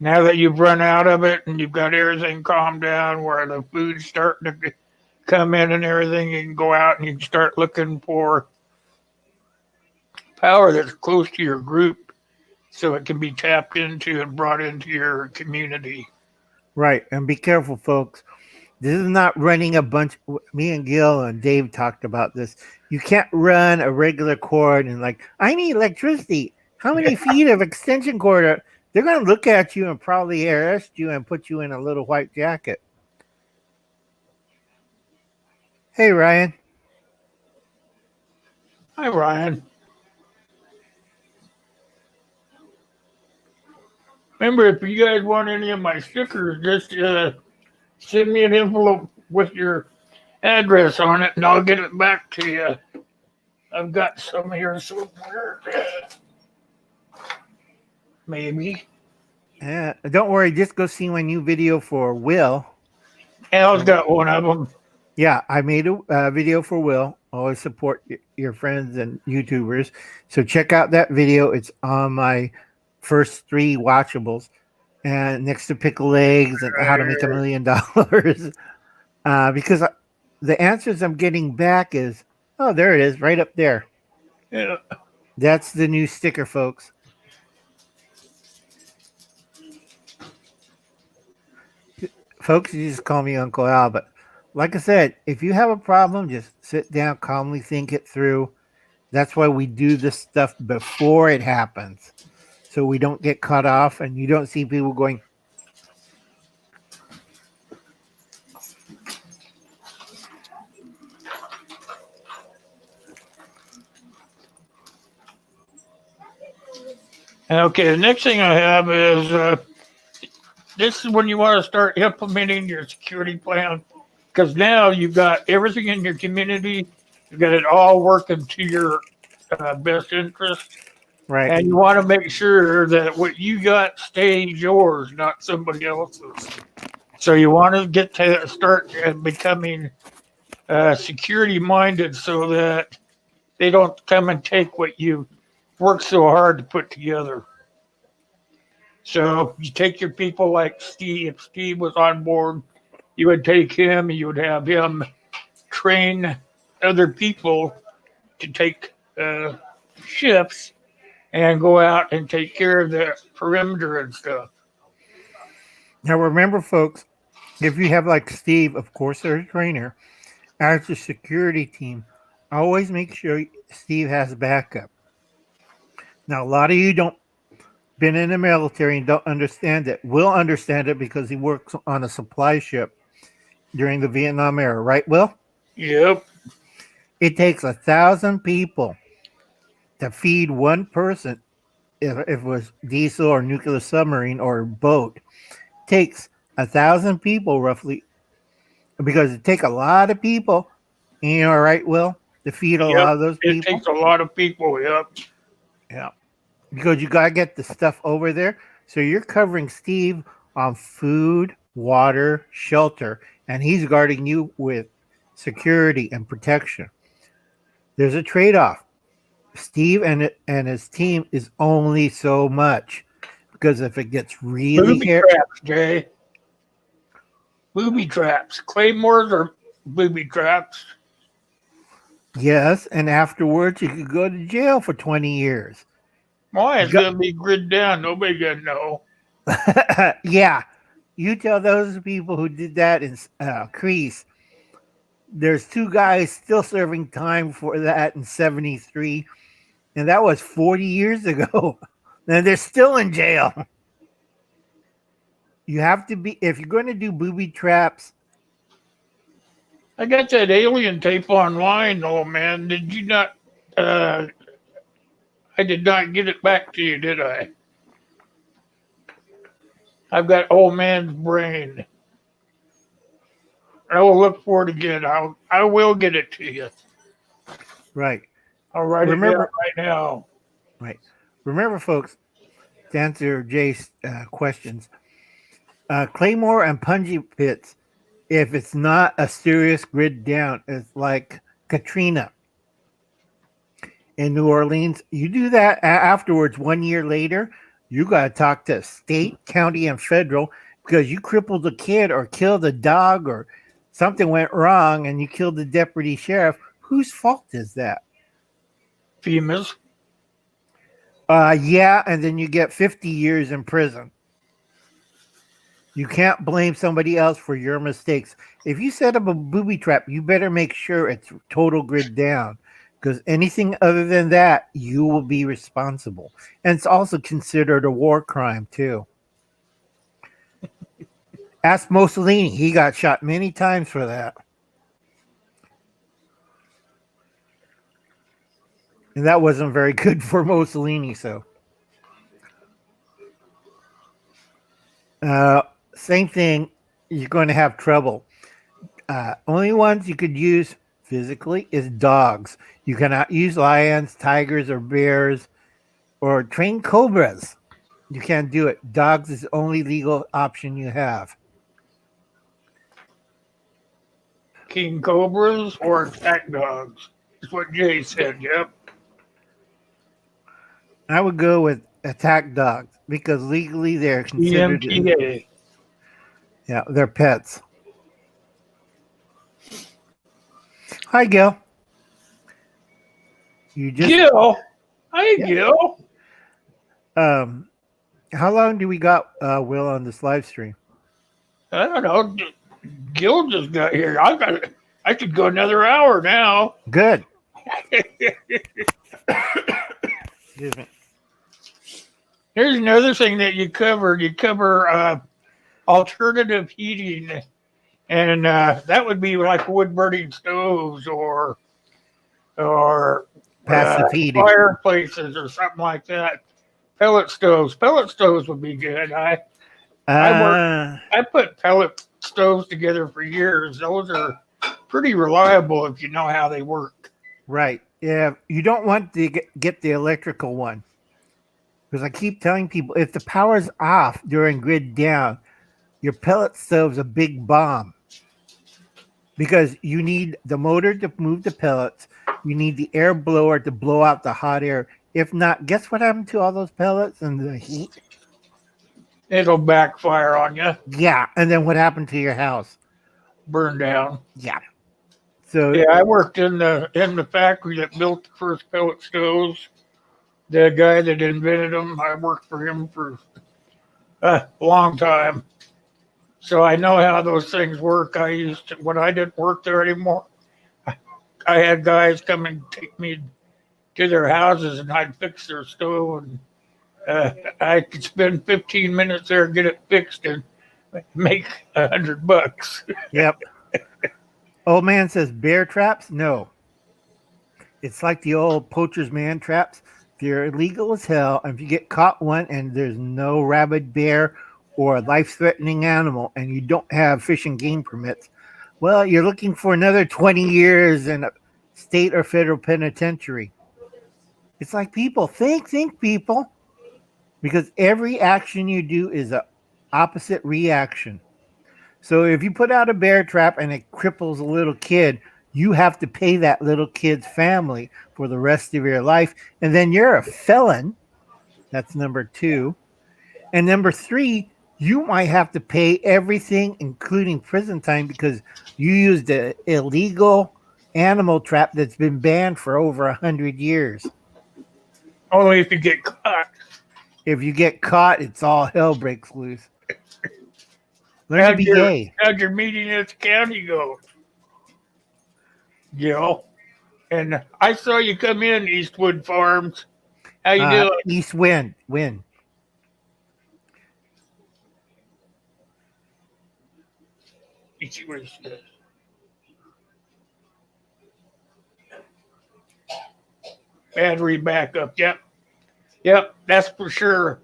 Now that you've run out of it and you've got everything calmed down, where the food's starting to come in and everything, you can go out and you can start looking for power that's close to your group, so it can be tapped into and brought into your community. Right. And be careful, folks. This is not running a bunch. Me and Gil and Dave talked about this. You can't run a regular cord and like, I need electricity. How many feet of extension cord? They're going to look at you and probably arrest you and put you in a little white jacket. Hey, Ryan. Hi, Ryan. Remember, if you guys want any of my stickers, just send me an envelope with your address on it, and I'll get it back to you. I've got some here somewhere. Maybe. Yeah, don't worry. Just go see my new video for Will. Al's got one of them. Yeah, I made a video for Will. Always support your friends and YouTubers. So check out that video. It's on my first 3 watchables, and next to pickle eggs and how to make $1 million. Because the answers I'm getting back is, oh, there it is, right up there. Yeah. That's the new sticker, folks. Folks, you just call me Uncle Al, but like I said, if you have a problem, just sit down, calmly think it through. That's why we do this stuff before it happens, so we don't get cut off and you don't see people going, Okay, the next thing I have is this is when you want to start implementing your security plan, because now you've got everything in your community, you've got it all working to your best interest, right. and you want to make sure that what you got stays yours, not somebody else's. So you want to get to start becoming security minded, so that they don't come and take what you worked so hard to put together. So you take your people like Steve. If Steve was on board, you would take him, you would have him train other people to take shifts and go out and take care of the perimeter and stuff. Now remember, folks, if you have like Steve, of course, there's a trainer, as the security team, always make sure Steve has backup. Now, a lot of you don't been in the military and don't understand it. Will understand it because he works on a supply ship during the Vietnam era, right, Will? Yep. It takes 1,000 people to feed one person. If it was diesel or nuclear submarine or boat, it takes 1,000 people roughly, because it takes a lot of people. You know, right, Will, to feed a lot of those people. It takes a lot of people. Yep. Yeah. because you gotta get the stuff over there. So you're covering Steve on food, water, shelter, and he's guarding you with security and protection. There's a trade-off. Steve and his team is only so much because if it gets really Booby hairy, traps, Jay. Booby traps. Claymores are booby traps. yes, and afterwards you could go to jail for 20 years. Why? You It's got- going to be grid down. Nobody going to know. yeah, you tell those people who did that in Crease. There's two guys still serving time for that in '73, and that was 40 years ago. And they're still in jail. You have to be if you're going to do booby traps. I got that alien tape online, though, man. Did you not? I did not get it back to you, did I? I've got old man's brain. I will look for it again. I will get it to you. Right. I'll write it down Remember- right now. Right. Remember, folks, to answer Jay's questions, Claymore and Punji pits, if it's not a serious grid down, it's like Katrina in New Orleans. You do that afterwards, 1 year later, you got to talk to state, county, and federal because you crippled a kid or killed a dog or something went wrong and you killed the deputy sheriff. Whose fault is that? FEMA's. Yeah, and then you get 50 years in prison. You can't blame somebody else for your mistakes. If you set up a booby trap, you better make sure it's total grid down because anything other than that, you will be responsible. And it's also considered a war crime, too. Ask Mussolini. He got shot many times for that. And that wasn't very good for Mussolini, so. Same thing, you're going to have trouble. Only ones you could use physically is dogs. You cannot use lions, tigers, or bears, or trained cobras. You can't do it. Dogs is the only legal option you have. King cobras or attack dogs. That's what Jay said, yep. I would go with attack dogs because legally they're considered. EMTA. Yeah, they're pets. Hi, Gil. You just Gil. Hi, Yeah. Gil. how long do we got Will on this live stream? I don't know. Gil just got here. I could go another hour now. Good. Excuse me. Here's another thing that you covered. You cover alternative heating, and that would be like wood burning stoves or Passive heating. fireplaces or something like that. Pellet stoves. Pellet stoves would be good. I put pellet stoves together for years. Those are pretty reliable if you know how they work. Right. Yeah. You don't want to get the electrical one. Because I keep telling people if the power's off during grid down, your pellet stove's a big bomb. Because you need the motor to move the pellets. You need the air blower to blow out the hot air. If not, guess what happened to all those pellets and the heat? It'll backfire on you, Yeah. And then what happened to your house? burn down. Yeah. So Yeah, I worked in the factory that built the first pellet stoves. The guy that invented them, I worked for him for a long time. So I know how those things work. When I didn't work there anymore, I had guys come and take me to their houses and I'd fix their stove. And I could spend 15 minutes there and get it fixed and make $100. Yep. Old man says bear traps? No. It's like the old poacher's man traps. They're illegal as hell. And if you get caught one and there's no rabid bear or a life-threatening animal and you don't have fish and game permits, well, you're looking for another 20 years in a state or federal penitentiary. It's like people. Think, people. because every action you do is a opposite reaction. So if you put out a bear trap and it cripples a little kid, you have to pay that little kid's family for the rest of your life, and then you're a felon. That's number two. And number three, you might have to pay everything, including prison time, because you used an illegal animal trap that's been banned for over 100 years. Only if you get caught. If you get caught, it's all hell breaks loose. Learn to How'd be your, gay. how'd your meeting at the county go, Jill? And I saw you come in Eastwood Farms. How you doing? East Wind, win. You see what he says. Battery backup. Yep. Yep, that's for sure.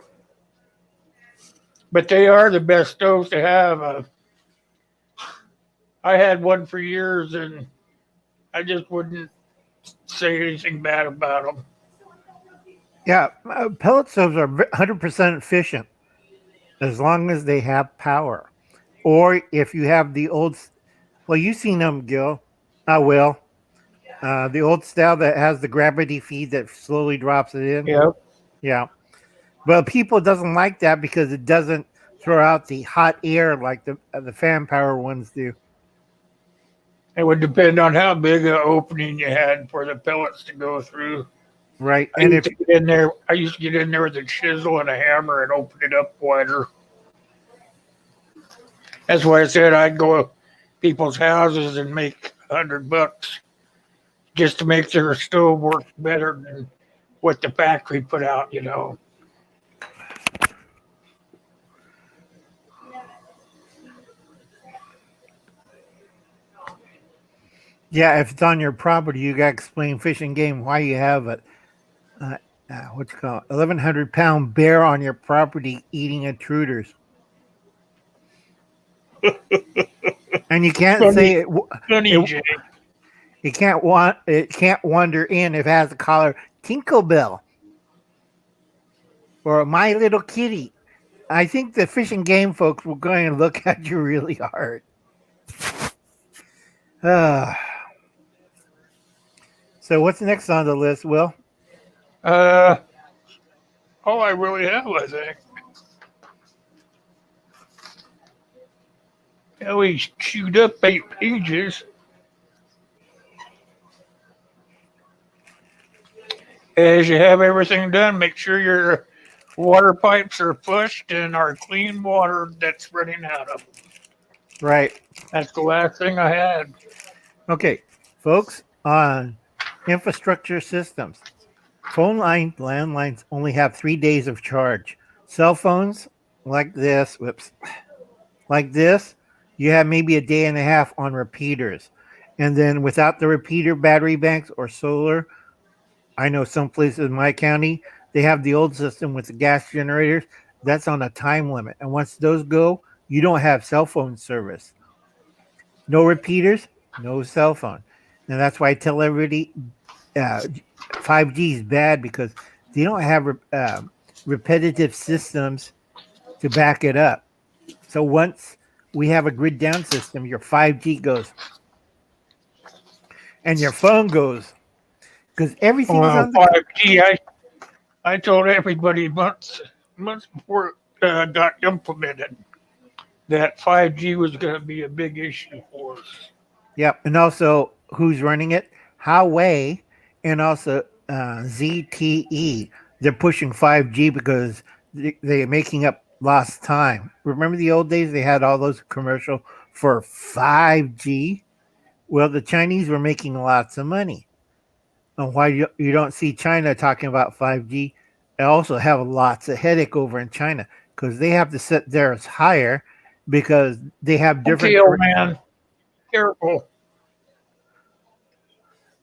But they are the best stoves to have. I had one for years, and I just wouldn't say anything bad about them. Yeah, pellet stoves are 100% efficient as long as they have power. Or if you have the old, well, you've seen them, Gil. I will. The old style that has the gravity feed that slowly drops it in. Yep. Yeah. But people doesn't like that because it doesn't throw out the hot air like the fan power ones do. It would depend on how big an opening you had for the pellets to go through. Right. I used to get in there with a chisel and a hammer and open it up wider. That's why I said I'd go to people's houses and make $100 just to make their stove work better than what the factory put out, you know. Yeah, if it's on your property, you got to explain Fish and Game why you have a what's it called 1,100-pound bear on your property eating intruders. And you can't say Jay. It can't wander in if it has a collar Tinkerbell or My Little Kitty. I think the Fish and Game folks were going to look at you really hard. So what's next on the list, Will? All I really have, I think. Yeah, we chewed up 8 pages. As you have everything done, make sure your water pipes are flushed and are clean water that's running out of them. Right. That's the last thing I had. Okay, folks, on infrastructure systems, landlines only have 3 days of charge. Cell phones like this, you have maybe a day and a half on repeaters. And then without the repeater battery banks or solar, I know some places in my county, they have the old system with the gas generators. That's on a time limit. And once those go, you don't have cell phone service. No repeaters, no cell phone. And that's why I tell everybody 5G is bad because they don't have repetitive systems to back it up. So once we have a grid down system, your 5G goes and your phone goes because everything is on the 5G. I told everybody months before it got implemented that 5G was going to be a big issue for us. Yep, and also who's running it? Huawei and also ZTE. They're pushing 5G because they're making up lost time. Remember the old days? They had all those commercials for 5G. Well, the Chinese were making lots of money. And why you don't see China talking about 5G? They also have lots of headache over in China because they have to set theirs higher because they have different. Okay, old man. Careful.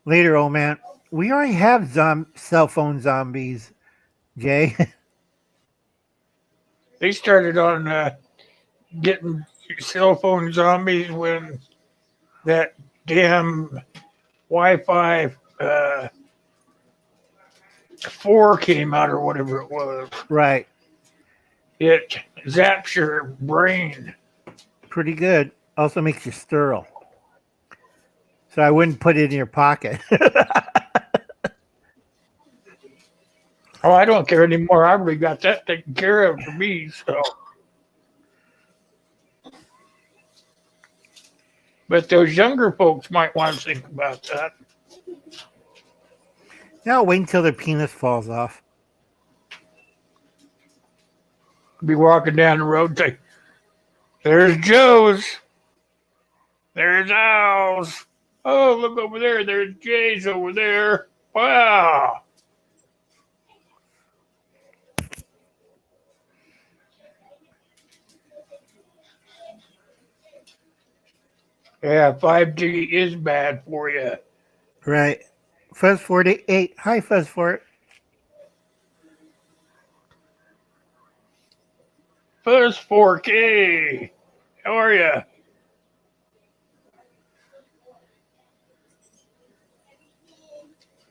Later, old man. We already have cell phone zombies, Jay. They started on getting cell phone zombies when that damn Wi-Fi 4 came out or whatever it was. Right. It zaps your brain. Pretty good. Also makes you sterile. So I wouldn't put it in your pocket. Oh, I don't care anymore. I already got that taken care of for me. So, but those younger folks might want to think about that. Now wait until their penis falls off. Be walking down the road, say, "There's Joe's. There's Al's. Oh, look over there. There's Jay's over there. Wow." Yeah, 5G is bad for you. Right. Fuzz 48. Hi, Fuzz Fort. Fuzz 4K. How are you?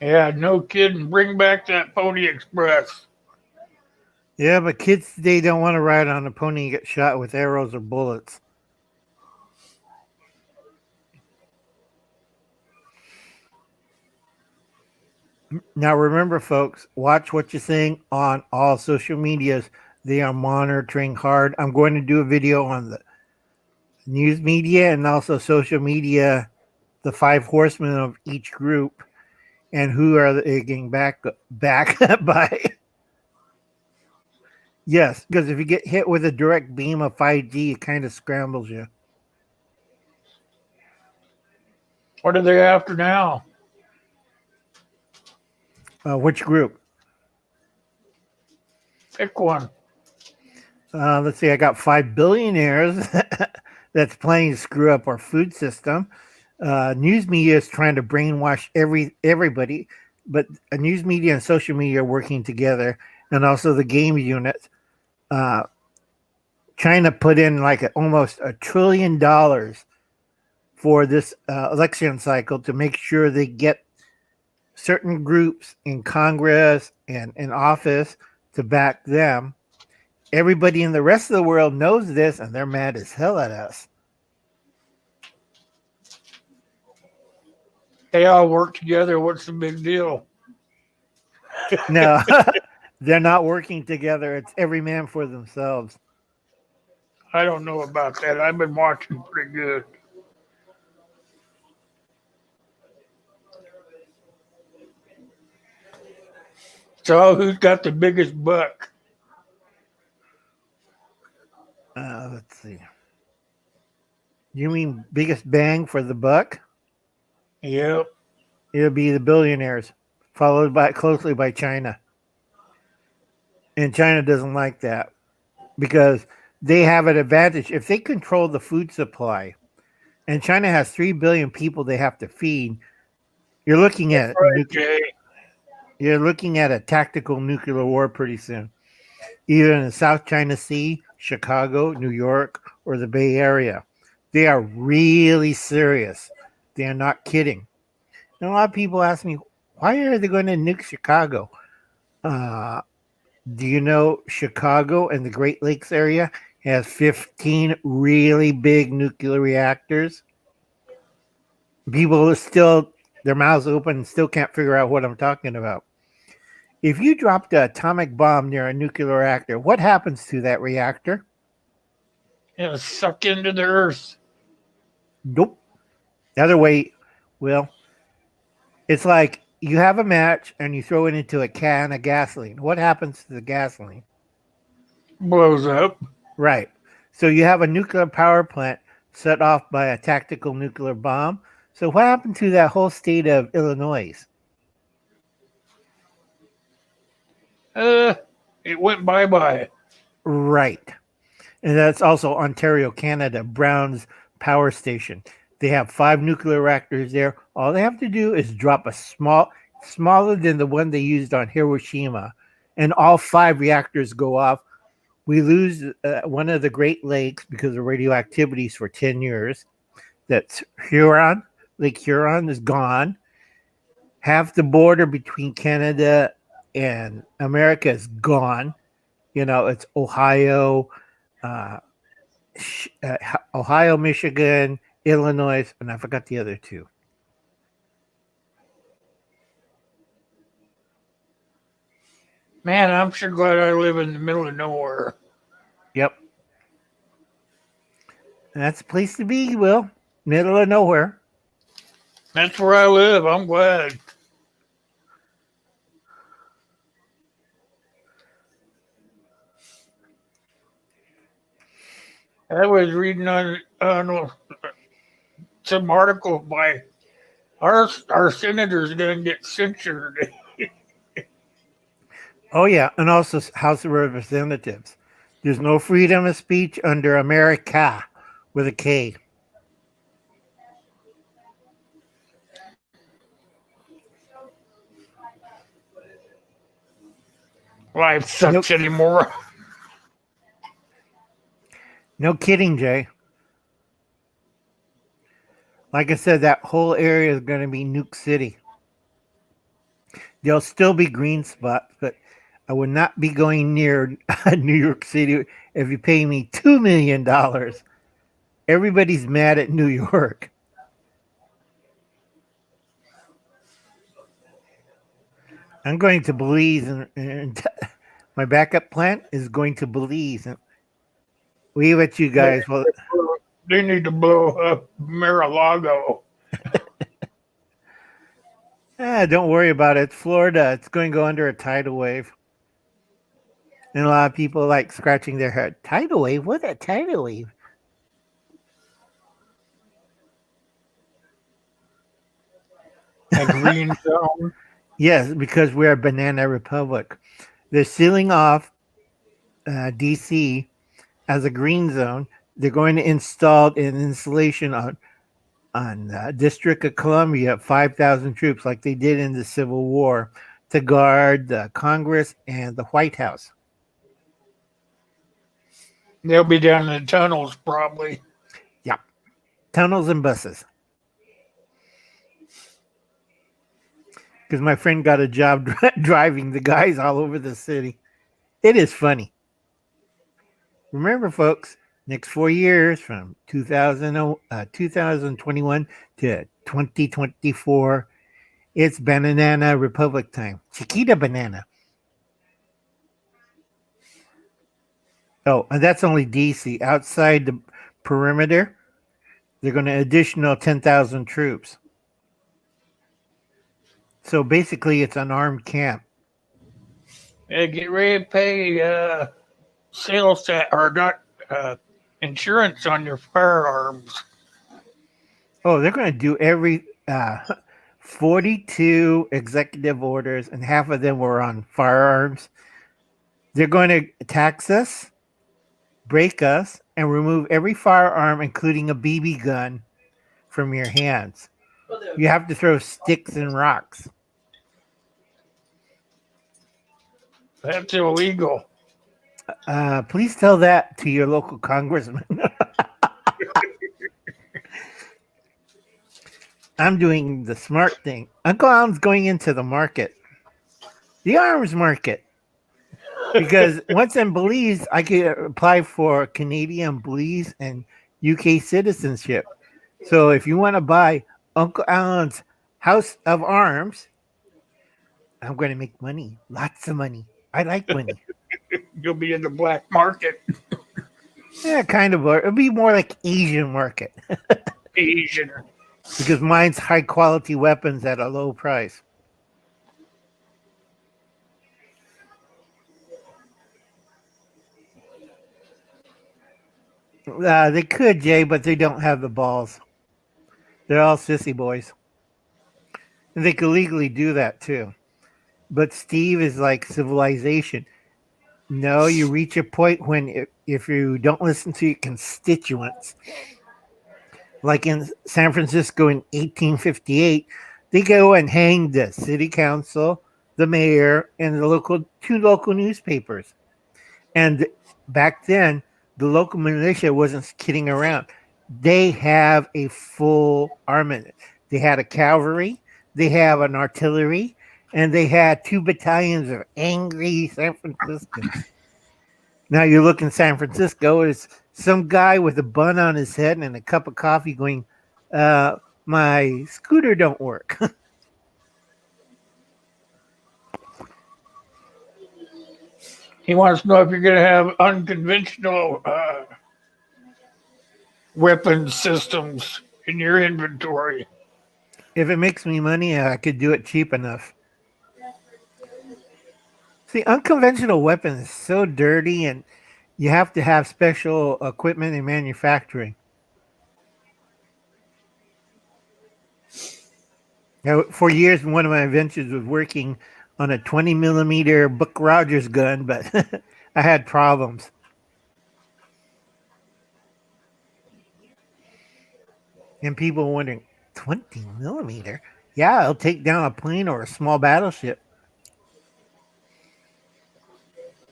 Yeah, no kidding. Bring back that Pony Express. Yeah, but kids today don't want to ride on a pony and get shot with arrows or bullets. Now remember, folks, watch what you're saying on all social medias. They are monitoring hard. I'm going to do a video on the news media and also social media, the 5 horsemen of each group, and who are they getting back by. Yes, because if you get hit with a direct beam of 5G, it kind of scrambles you. What are they after now? Which group? Pick one. Let's see. I got 5 billionaires that's planning to screw up our food system. News media is trying to brainwash everybody, but news media and social media are working together, and also the game unit. China put in like almost $1 trillion for this election cycle to make sure they get certain groups in Congress and in office to back them. Everybody in the rest of the world knows this, and they're mad as hell at us. They all work together. What's the big deal? No, they're not working together. It's every man for themselves. I don't know about that. I've been watching pretty good. So, who's got the biggest buck? Let's see. You mean biggest bang for the buck? Yep. It'll be the billionaires, followed by closely by China. And China doesn't like that because they have an advantage. If they control the food supply, and China has 3 billion people they have to feed, you're looking at you're looking at a tactical nuclear war pretty soon, either in the South China Sea, Chicago, New York, or the Bay Area. They are really serious. They are not kidding. And a lot of people ask me, why are they going to nuke Chicago? Do you know Chicago and the Great Lakes area has 15 really big nuclear reactors? People are still, their mouths open and still can't figure out what I'm talking about. If you dropped an atomic bomb near a nuclear reactor, what happens to that reactor? It'll suck into the earth. Nope. The other way, well, it's like you have a match and you throw it into a can of gasoline. What happens to the gasoline? Blows up. Right. So you have a nuclear power plant set off by a tactical nuclear bomb. So what happened to that whole state of Illinois? It went bye-bye. Right. And that's also Ontario, Canada, Brown's Power Station. They have 5 nuclear reactors there. All they have to do is drop a smaller than the one they used on Hiroshima, and all 5 reactors go off. We lose one of the Great Lakes because of radioactivities for 10 years. That's Huron. Lake Huron is gone. Half the border between Canada and America is gone. It's Ohio, uh, Ohio, Michigan, Illinois, and I forgot the other two. Man, I'm sure glad I live in the middle of nowhere. Yep. And that's a place to be, Will. Middle of nowhere. That's where I live. I'm glad. I was reading on some article by our senators going to get censured. Oh, yeah. And also House of Representatives. There's no freedom of speech under America with a K. Life sucks anymore. No kidding, Jay. Like I said, that whole area is going to be Nuke City. There'll still be green spots, but I would not be going near New York City if you pay me $2 million. Everybody's mad at New York. I'm going to Belize, and my backup plan is going to Belize. And we let you guys. Well, They need to blow up Mar-a-Lago. don't worry about it. It's Florida. It's going to go under a tidal wave. And a lot of people like scratching their head. Tidal wave? What's a tidal wave? A green zone. Yes, because we're a banana republic. They're sealing off DC as a green zone. They're going to install an installation on District of Columbia, 5,000 troops, like they did in the Civil War, to guard the Congress and the White House. They'll be down in the tunnels probably. Yeah, tunnels and buses. Because my friend got a job driving the guys all over the city. It is funny. Remember, folks, next 4 years from 2021 to 2024, it's Banana Republic time. Chiquita Banana. Oh, and that's only DC. Outside the perimeter, they're going to additional 10,000 troops. So basically, it's an armed camp. Yeah, get ready to pay sales tax or not insurance on your firearms. Oh, they're going to do every 42 executive orders, and half of them were on firearms. They're going to tax us, break us, and remove every firearm, including a BB gun, from your hands. You have to throw sticks and rocks. That's illegal. Please tell that to your local congressman. I'm doing the smart thing. Uncle Alan's going into the market, the arms market, because once in Belize, I could apply for Canadian, Belize, and UK citizenship. So if you want to buy Uncle Alan's House of Arms, I'm going to make money, lots of money. I like money. You'll be in the black market. Yeah, kind of. It'll be more like Asian market. Asian. Because mine's high quality weapons at a low price. They could, Jay, but they don't have the balls. They're all sissy boys. And they could legally do that too. But Steve is like civilization. No, you reach a point when if you don't listen to your constituents, like in San Francisco in 1858, they go and hang the city council, the mayor, and the two local newspapers. And back then, the local militia wasn't kidding around. They have a full armament. They had a cavalry, they have an artillery, and they had 2 battalions of angry San Franciscans. Now you look in San Francisco, it's some guy with a bun on his head and a cup of coffee going, my scooter don't work. He wants to know if you're going to have unconventional weapon systems in your inventory. If it makes me money, I could do it cheap enough. See, unconventional weapon is so dirty, and you have to have special equipment in manufacturing. Now, for years, one of my ventures was working on a 20 millimeter Buck Rogers gun, but I had problems. And people wondering, 20 millimeter? Yeah, it'll take down a plane or a small battleship.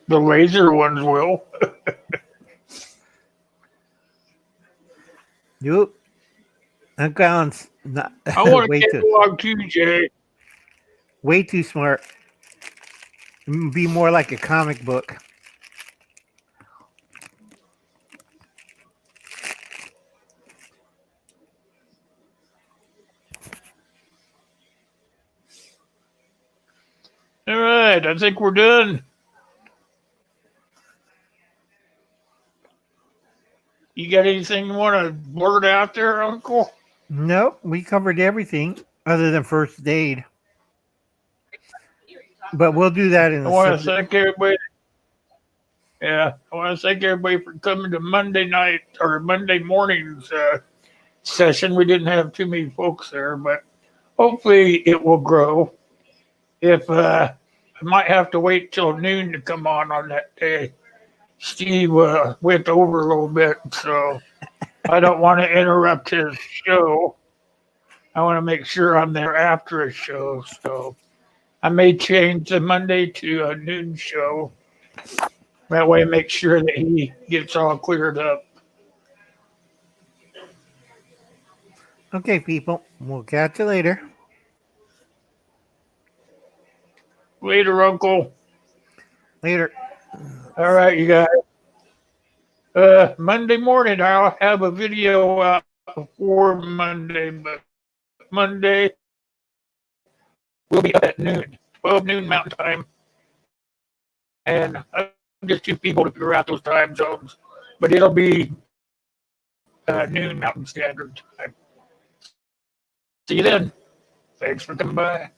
The laser ones will. Nope. That gun's not I want way to too catalog too, Jay. way too smart. Be more like a comic book. All right, I think we're done. You got anything you want to blurt out there, Uncle? Nope, we covered everything other than first aid. But we'll do that in I a want to separate. thank everybody. Yeah, I want to thank everybody for coming to Monday night or Monday morning's session. We didn't have too many folks there, but hopefully it will grow. If I might have to wait till noon to come on that day. Steve went over a little bit, so I don't want to interrupt his show. I want to make sure I'm there after his show, so I may change the Monday to a noon show. That way, make sure that he gets all cleared up. Okay, people, we'll catch you later. Later, Uncle. Later. All right, you guys. Monday morning, I'll have a video out before Monday, but Monday will be up at noon, 12 noon Mountain Time. And I'll get you people to figure out those time zones, but it'll be noon Mountain Standard Time. See you then. Thanks for coming by.